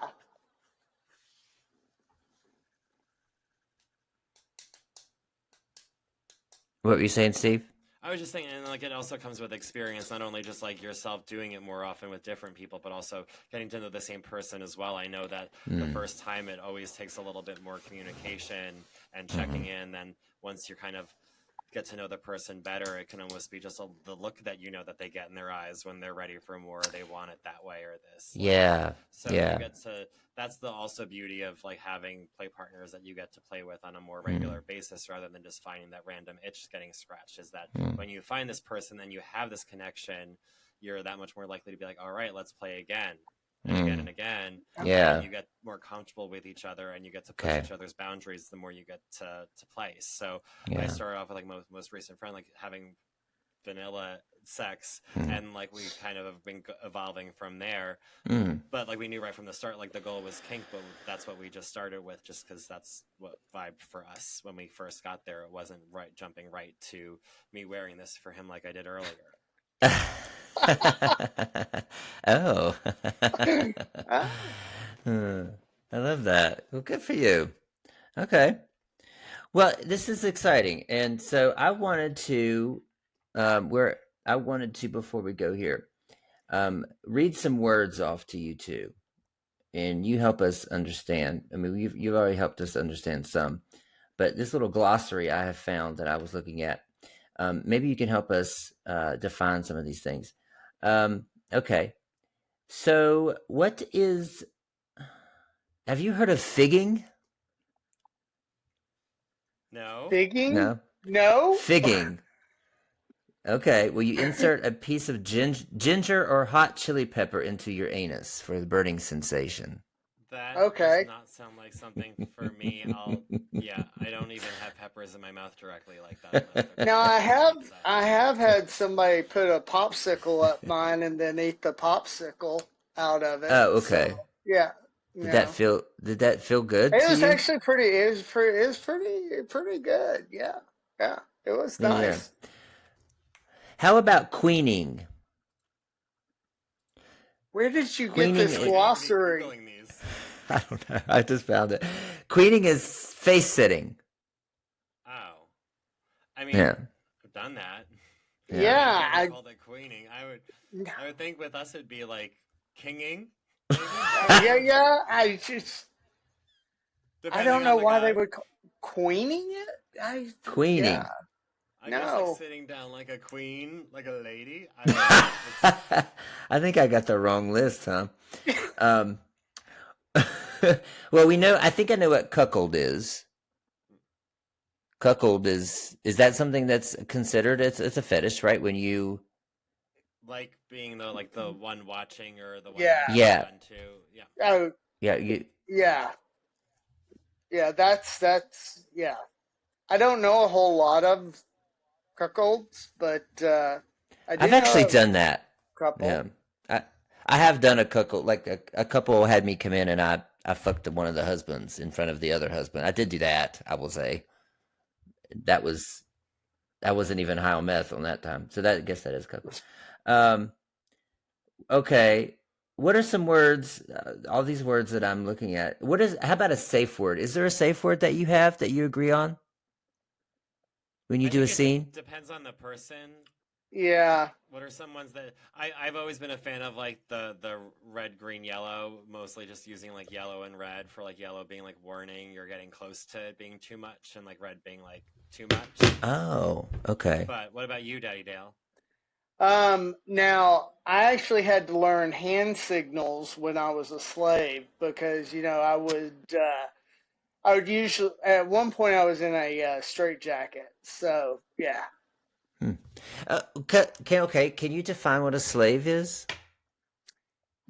What were you saying, Steve? I was just saying, and like it also comes with experience, not only just like yourself doing it more often with different people, but also getting to know the same person as well. I know that the Mm. first time it always takes a little bit more communication and Mm-hmm. checking in. Then once you kind of get to know the person better, it can almost be just the look that you know that they get in their eyes when they're ready for more, they want it that way or this. Yeah. So Yeah. you get to, that's the also beauty of like having play partners that you get to play with on a more Mm. regular basis rather than just finding that random itch getting scratched, is that Mm. when you find this person and you have this connection, you're that much more likely to be like, all right, let's play again and again and again. Yeah. And you get more comfortable with each other and you get to push Okay. each other's boundaries the more you get to play. So I Yeah. started off with like most recent friend, like having vanilla sex, Mm. and like we kind of have been evolving from there. Mm. But like we knew right from the start, like the goal was kink, but that's what we just started with, just because that's what vibed for us when we first got there. It wasn't right jumping right to me wearing this for him like I did earlier. Oh. Ah, I love that. Well, good for you. Okay. Well, this is exciting, and so I wanted to, before we go here, read some words off to you two, and you help us understand. I mean, you've already helped us understand some, but this little glossary I have found that I was looking at, maybe you can help us define some of these things. Okay. So, have you heard of figging? No. figging? No. No. Figging. Okay. Well, you insert a piece of ginger or hot chili pepper into your anus for the burning sensation. That does Okay. not sound like something for me. I don't even have peppers in my mouth directly like that unless they're Now cooked on pizza. I have had somebody put a popsicle up mine and then eat the popsicle out of it. Oh, So okay. yeah, Did yeah. that feel good It to was you? actually pretty. It was pretty good. Yeah, yeah. It was Yeah. nice. How about queening? Where did you get Queening this Feeling is, I need to be glossary? Googling these. I don't know. I just found it. Queening is face sitting. Oh. I mean, Yeah. I've done that. Yeah. I've Yeah, never called it queening. I would think with us it'd be like kinging, maybe? yeah. I don't Depending on know the why they guy. would call queening it. Yeah, Queening. I guess like no. sitting down like a queen, like a lady. I don't know. It's, I think I got the wrong list, huh? Um, well, I think I know what cuckold is. Cuckold is that something that's considered? It's a fetish, right? When you, like being the one watching or the one Yeah. being yeah, done to. Yeah. Oh, yeah, you, yeah, yeah. That's yeah. I don't know a whole lot of cuckolds, but I I've do know actually a done that. Yeah, couple. I I have done a cuckold. Like a couple had me come in, and I fucked one of the husbands in front of the other husband. I did do that. I will say that was I wasn't even high on meth on that time, so that I guess that is cuckold. Um, okay, what are some words? All these words that I'm looking at. How about a safe word? Is there a safe word that you have that you agree on when you I do a think it scene? depends on the person. Yeah, What are some ones that I've always been a fan of, like the red, green, yellow, mostly just using like yellow and red, for like yellow being like warning you're getting close to it being too much, and like red being like too much. Oh, okay. But what about you, Daddy Dale? Now, I actually had to learn hand signals when I was a slave because, I would usually, at one point, I was in a straight jacket. So, yeah. Hmm. Okay. Can you define what a slave is?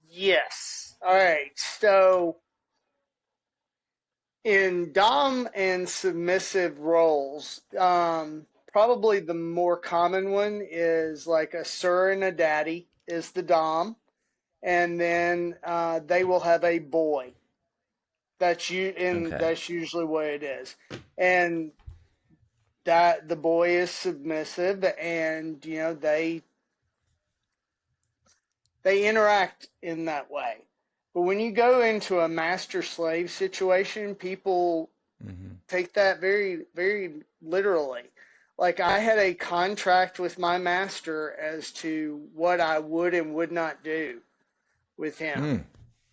Yes. All right. So, in dom and submissive roles, probably the more common one is like a sir and a daddy is the dom, and then they will have a boy. And Okay. that's usually what it is. And that the boy is submissive, and they interact in that way. But when you go into a master slave situation, people Hmm. take that very, very literally. Like I had a contract with my master as to what I would and would not do with him. Mm.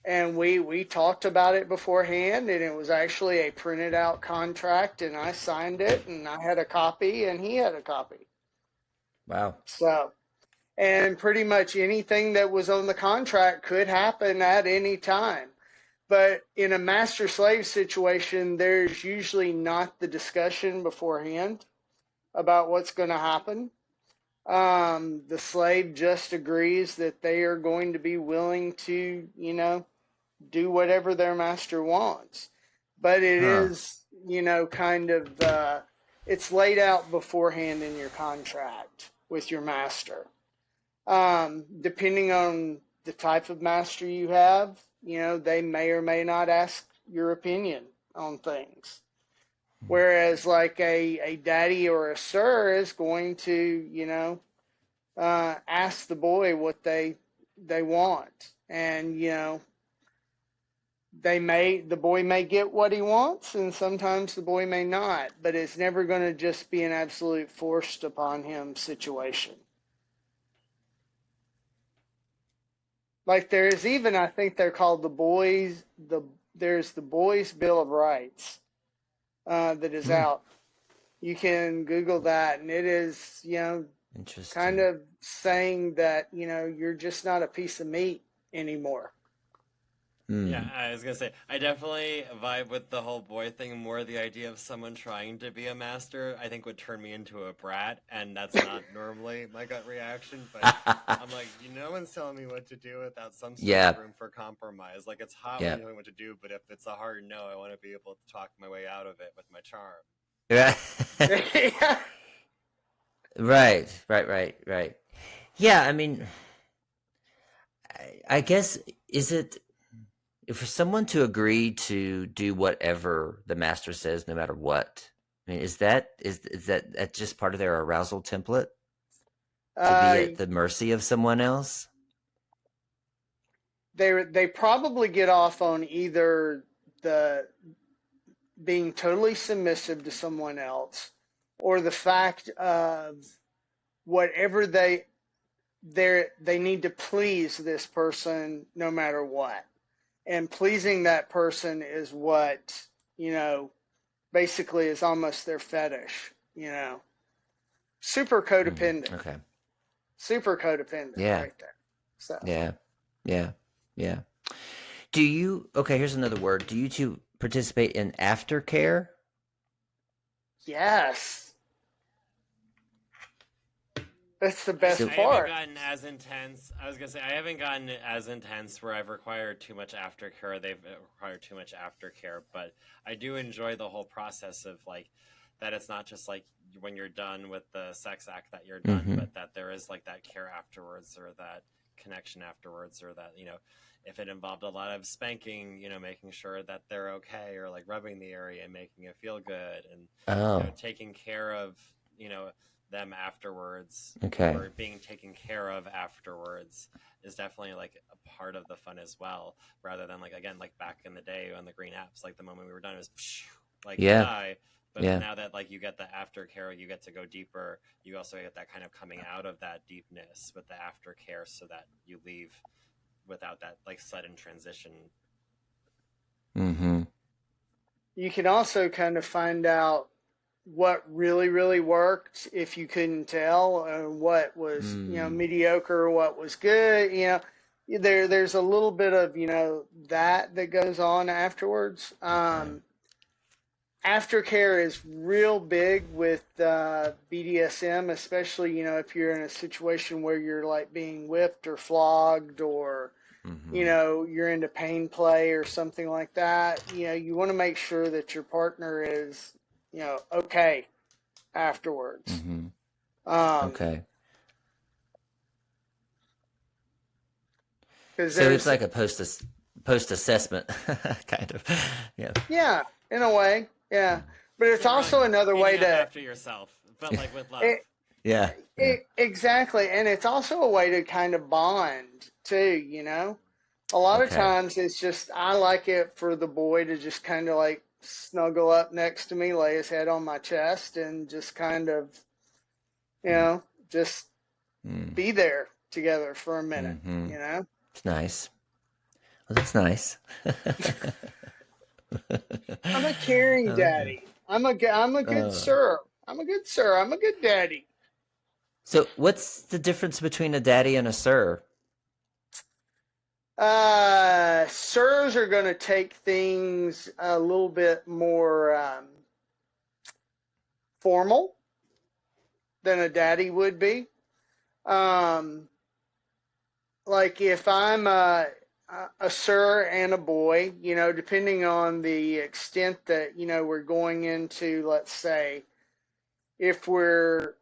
And we talked about it beforehand, and it was actually a printed out contract, and I signed it, and I had a copy, and he had a copy. Wow. So, and pretty much anything that was on the contract could happen at any time. But in a master slave situation, there's usually not the discussion beforehand about what's going to happen. The slave just agrees that they are going to be willing to, do whatever their master wants. But it Huh. is, kind of, it's laid out beforehand in your contract with your master. Depending on the type of master you have, they may or may not ask your opinion on things. Whereas like a daddy or a sir is going to, ask the boy what they want. And, the boy may get what he wants, and sometimes the boy may not, but it's never going to just be an absolute forced upon him situation. Like there is even, I think they're called there's the Boys Bill of Rights that is Hmm. out. You can Google that, and it is, Interesting. kind of saying that, you're just not a piece of meat anymore. Yeah, I was gonna say, I definitely vibe with the whole boy thing more. The idea of someone trying to be a master, I think, would turn me into a brat, and that's not normally my gut reaction. But I'm like, no one's telling me what to do without some sort Yeah. of room for compromise. Like, it's hot Yeah. when you know what to do, but if it's a hard no, I want to be able to talk my way out of it with my charm. Yeah. Yeah. Right. Yeah, I mean, I guess, is it for someone to agree to do whatever the master says, no matter what? I mean, is that that's just part of their arousal template to be at the mercy of someone else? They probably get off on either the being totally submissive to someone else, or the fact of whatever they need to please this person no matter what, and pleasing that person is what, basically is almost their fetish. Super codependent. Okay. Super codependent Yeah. right there. So Yeah. Do you? Okay, here's another word. Do you two participate in aftercare? yes, that's the best So- I haven't part. gotten as intense. I was gonna say I haven't gotten as intense where I've required too much aftercare. They've required too much aftercare, but I do enjoy the whole process of like that. It's not just like when you're done with the sex act that you're done, Mhm. but that there is like that care afterwards, or that connection afterwards, or that if it involved a lot of spanking, making sure that they're okay, or like rubbing the area and making it feel good, and Oh, taking care of them afterwards, okay. or being taken care of afterwards, is definitely like a part of the fun as well, rather than like, again, like back in the day on the green apps, like the moment we were done, it was like Yeah. die. But Yeah. now that like you get the aftercare, you get to go deeper. You also get that kind of coming out of that deepness with the aftercare, so that you leave without that like sudden transition. Mm-hmm. You can also kind of find out what really, really worked if you couldn't tell, and what was, mediocre, what was good. There's a little bit of, that goes on afterwards. Aftercare is real big with BDSM, especially, if you're in a situation where you're like being whipped or flogged, or Mm-hmm. you're into pain play or something like that. You want to make sure that your partner is, okay afterwards. Mm-hmm. Okay. Because So it's like a post assessment kind of. Yeah. yeah, in a way, yeah. But it's Sort of also like another way cleaning up to after yourself, but like with love. Yeah. exactly, and it's also a way to kind of bond too. A lot of Okay. times it's just, I like it for the boy to just kind of like snuggle up next to me, lay his head on my chest, and just kind of You know, just Mm. be there together for a minute, Mm-hmm. you know? It's nice. Well, that's nice. I'm a caring I like that. daddy. I'm a good Uh, sir. I'm a good sir. I'm a good daddy. so, what's the difference between a daddy and a sir? Sirs are going to take things a little bit more formal than a daddy would be. Um, like if I'm a sir and a boy, you know, depending on the extent that, you know, we're going into, let's say, if we're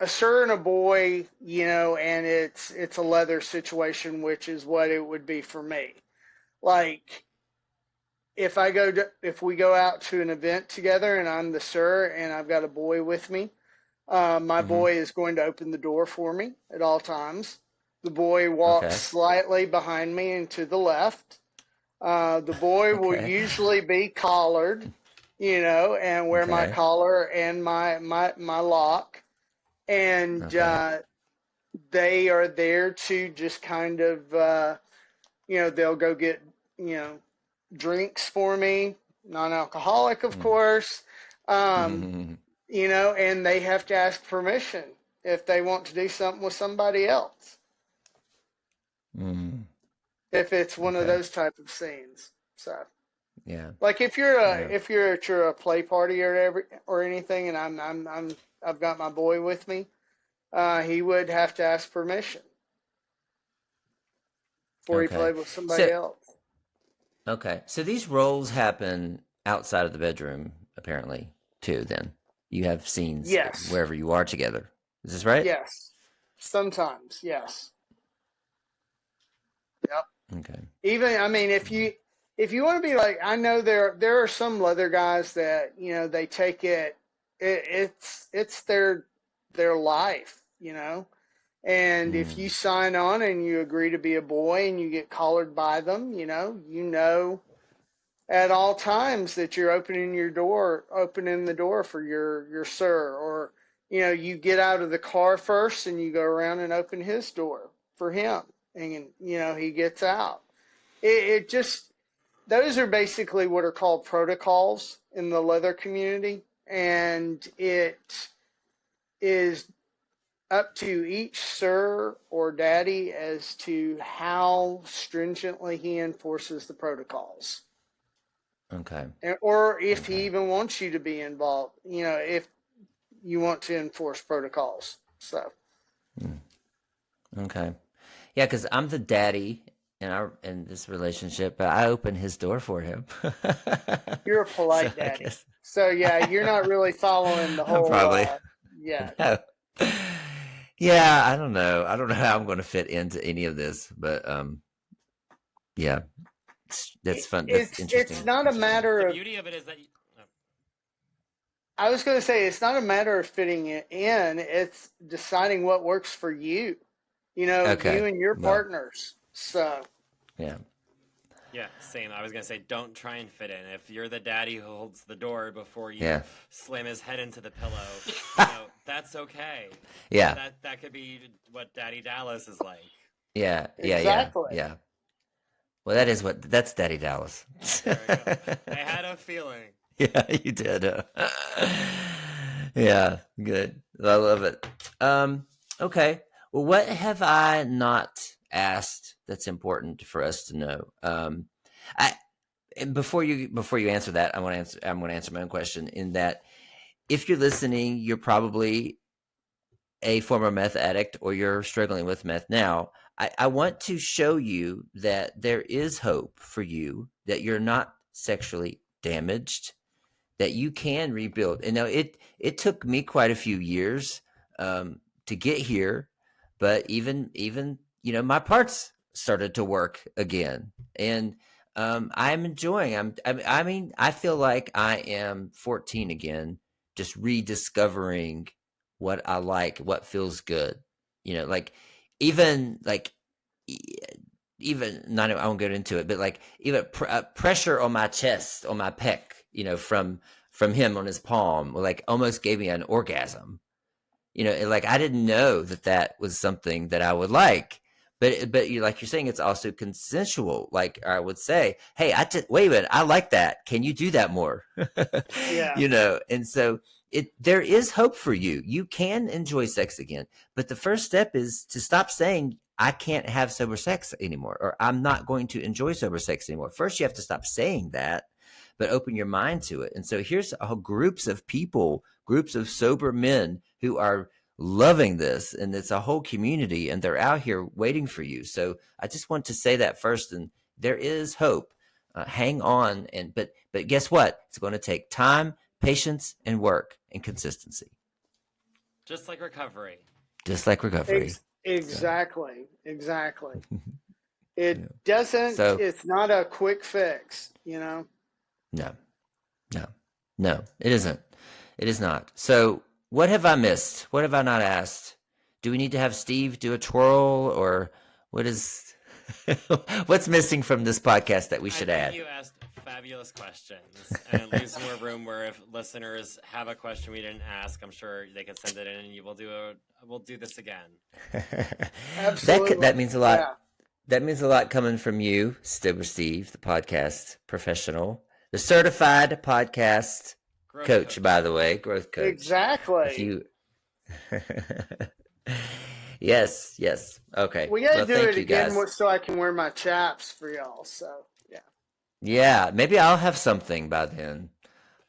a sir and a boy, you know, and it's a leather situation, which is what it would be for me. Like if we go out to an event together and I'm the sir and I've got a boy with me, my Mm-hmm. boy is going to open the door for me at all times. The boy walks Okay. slightly behind me and to the left. The boy will Okay. usually be collared, you know, and wear my Okay. collar and my lock. And Okay. they are there to just kind of, you know, they'll go get, you know, drinks for me, non-alcoholic, of course. Um, Mm-hmm. you know, and they have to ask permission if they want to do something with somebody else, Mm-hmm. if it's one of Okay. those type of scenes. So, Yeah. like Yeah. if you're at your play party or anything, and I've got my boy with me, he would have to ask permission before he Okay. played with somebody So, else. okay. So these roles happen outside of the bedroom, apparently, too, then. You have scenes Yes, wherever you are together. Is this right? yes, sometimes, yes, yep. Okay. Even I mean, if you want to be like, I know there are some leather guys that, you know, they take it's their life, you know. And if Mm. you sign on and you agree to be a boy and you get collared by them, you know at all times that you're opening the door for your sir, or you know, you get out of the car first and you go around and open his door for him, and you know he gets out. It just those are basically what are called protocols in the leather community, and it is up to each sir or daddy as to how stringently he enforces the protocols, Okay. or if he Okay. even wants you to be involved, you know, if you want to enforce protocols. So, Mm. Okay. Yeah, because I'm the daddy in this relationship, but I open his door for him. you're a So polite I daddy. guess So, yeah, you're not really following the I'm whole, probably yeah. no. Yeah, I don't know. I don't know how I'm going to fit into any of this, but yeah, that's fun. That's It's interesting. not a Interesting. The matter of, beauty of it is that oh, I was going to say, it's not a matter of fitting it in. It's deciding what works for you, you know, you Okay. and your Well, partners. So, yeah. yeah, same. I was gonna say, don't try and fit in. If you're the daddy who holds the door before you Yeah. slam his head into the pillow, you know that's okay. Yeah. That could be what Daddy Dallas is like. Yeah. Yeah. Yeah. exactly. Yeah. Well, that's Daddy Dallas. There we go. I had a feeling. Yeah, you did. Yeah, good. I love it. Okay. Well, what have I not asked that's important for us to know? I and before you answer that, I'm going to answer my own question. In that, if you're listening, you're probably a former meth addict or you're struggling with meth now. I want to show you that there is hope for you, that you're not sexually damaged, that you can rebuild. And now it took me quite a few years to get here, but even my parts started to work again, and I'm enjoying. I mean, I feel like I am 14 again, just rediscovering what I like, what feels good. Like even like even not I won't get into it, but like even pressure on my chest, on my pec, from from him on his palm, like almost gave me an orgasm. Like I didn't know that was something that I would like. But you, like you're saying, it's also consensual. Like I would say, hey, wait a minute, I like that. Can you do that more? Yeah. And so there is hope for you. You can enjoy sex again. But the first step is to stop saying, I can't have sober sex anymore, or I'm not going to enjoy sober sex anymore. First, you have to stop saying that, but open your mind to it. And so here's groups of people, groups of sober men who are loving this, and it's a whole community, and they're out here waiting for you. So I just want to say that first, and there is hope. Hang on, but guess what? It's going to take time, patience, and work, and consistency. Just like recovery. Just like recovery. Exactly. It doesn't. So, it's not a quick fix. No, it isn't. It is not. So what have I missed? What have I not asked? Do we need to have Steve do a twirl, or what is what's missing from this podcast that we should add? You asked fabulous questions, and it leaves more room where if listeners have a question we didn't ask, I'm sure they can send it in, and we'll do this again. Absolutely. That means a lot. Yeah. That means a lot coming from you, Sober Steve, the podcast professional, the certified podcast coach, by the way, growth coach. Exactly. Yes. Okay. We got to do it again so I can wear my chaps for y'all. So yeah. Yeah, maybe I'll have something by then.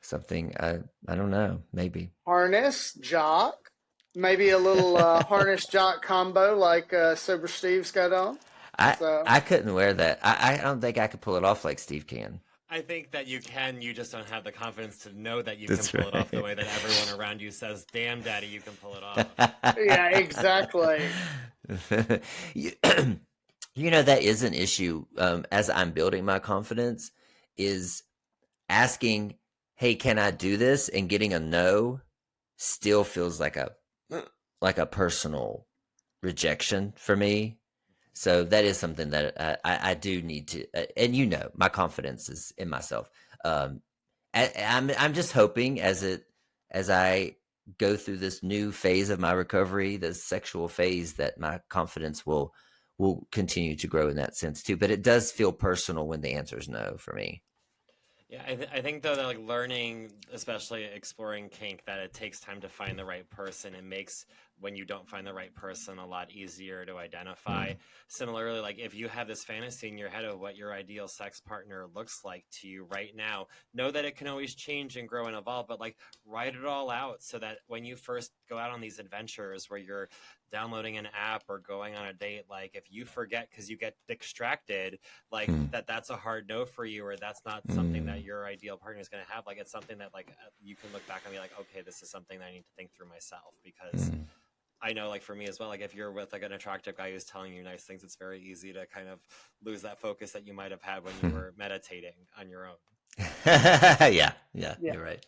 Something I don't know. Maybe harness jock. Maybe a little harness jock combo like Sober Steve's got on. I couldn't wear that. I don't think I could pull it off like Steve can. I think that you can. You just don't have the confidence to know that you can pull it off the way that everyone around you says, damn, daddy, you can pull it off. Yeah, exactly. That is an issue as I'm building my confidence, is asking, hey, can I do this? And getting a no still feels like a personal rejection for me. So that is something that I do need to, and my confidence is in myself. I'm just hoping as I go through this new phase of my recovery, this sexual phase, that my confidence will continue to grow in that sense too. But it does feel personal when the answer is no for me. Yeah, I think though that like learning, especially exploring kink, that it takes time to find the right person. It makes when you don't find the right person a lot easier to identify. Similarly, like if you have this fantasy in your head of what your ideal sex partner looks like to you right now, know that it can always change and grow and evolve, but like write it all out so that when you first go out on these adventures where you're downloading an app or going on a date, like if you forget because you get distracted, like that's a hard no for you, or that's not something that your ideal partner is going to have. Like it's something that like you can look back and be like, okay, this is something that I need to think through myself, because I know, like for me as well, like if you're with like an attractive guy who's telling you nice things, it's very easy to kind of lose that focus that you might have had when you were meditating on your own. Yeah. You're right.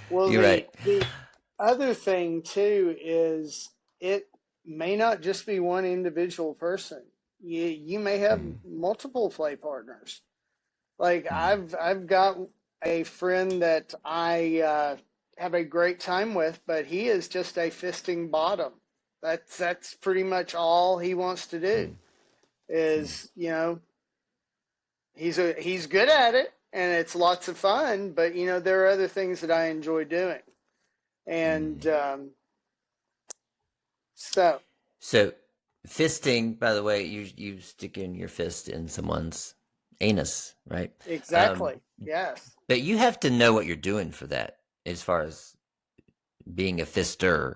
Well, you're right. The other thing too is it may not just be one individual person. You may have multiple play partners. Like I've got a friend that I have a great time with, but he is just a fisting bottom. That's pretty much all he wants to do. Is he's good at it and it's lots of fun, but there are other things that I enjoy doing, and so fisting, by the way, you stick in your fist in someone's anus, right? Exactly. Yes. But you have to know what you're doing for that. As far as being a fister,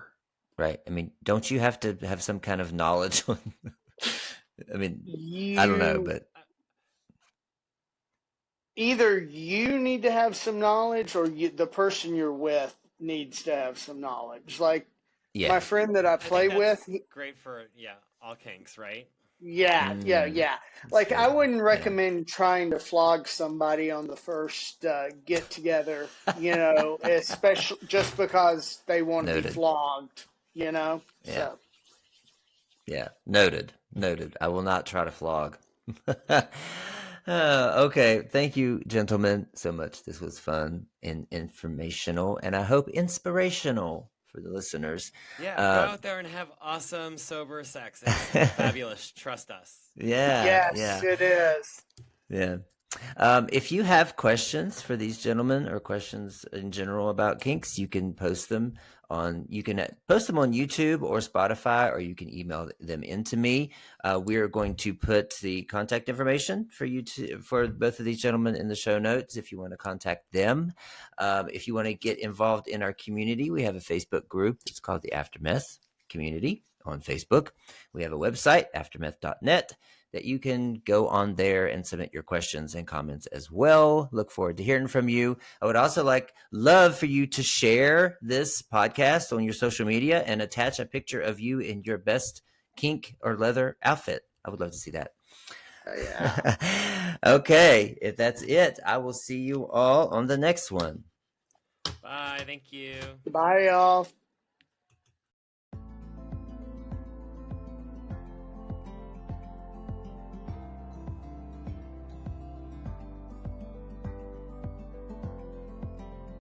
right? I mean, don't you have to have some kind of knowledge on? I mean, I don't know, but either you need to have some knowledge, or the person you're with needs to have some knowledge. Like my friend that I play with, great for all kinks, right? Yeah. Like I wouldn't recommend trying to flog somebody on the first get together, especially just because they want to be flogged, Yeah. So. Yeah. Noted. I will not try to flog. Okay. Thank you, gentlemen, so much. This was fun and informational, and I hope inspirational for the listeners. Yeah, go Uh, out there and have awesome sober sex. It's fabulous. Trust us. yeah, Yes, yeah, it is. yeah. If you have questions for these gentlemen or questions in general about kinks, you can post them you can post them on YouTube or Spotify, or you can email them into me. We're going to put the contact information for both of these gentlemen in the show notes if you want to contact them. If you want to get involved in our community, we have a Facebook group. It's called the Aftermath Community on Facebook. We have a website, aftermath.net, that you can go on there and submit your questions and comments as well. Look forward to hearing from you. I would also love for you to share this podcast on your social media and attach a picture of you in your best kink or leather outfit. I would love to see that. Yeah. Okay, if that's it, I will see you all on the next one. Bye. Thank you. Bye, y'all.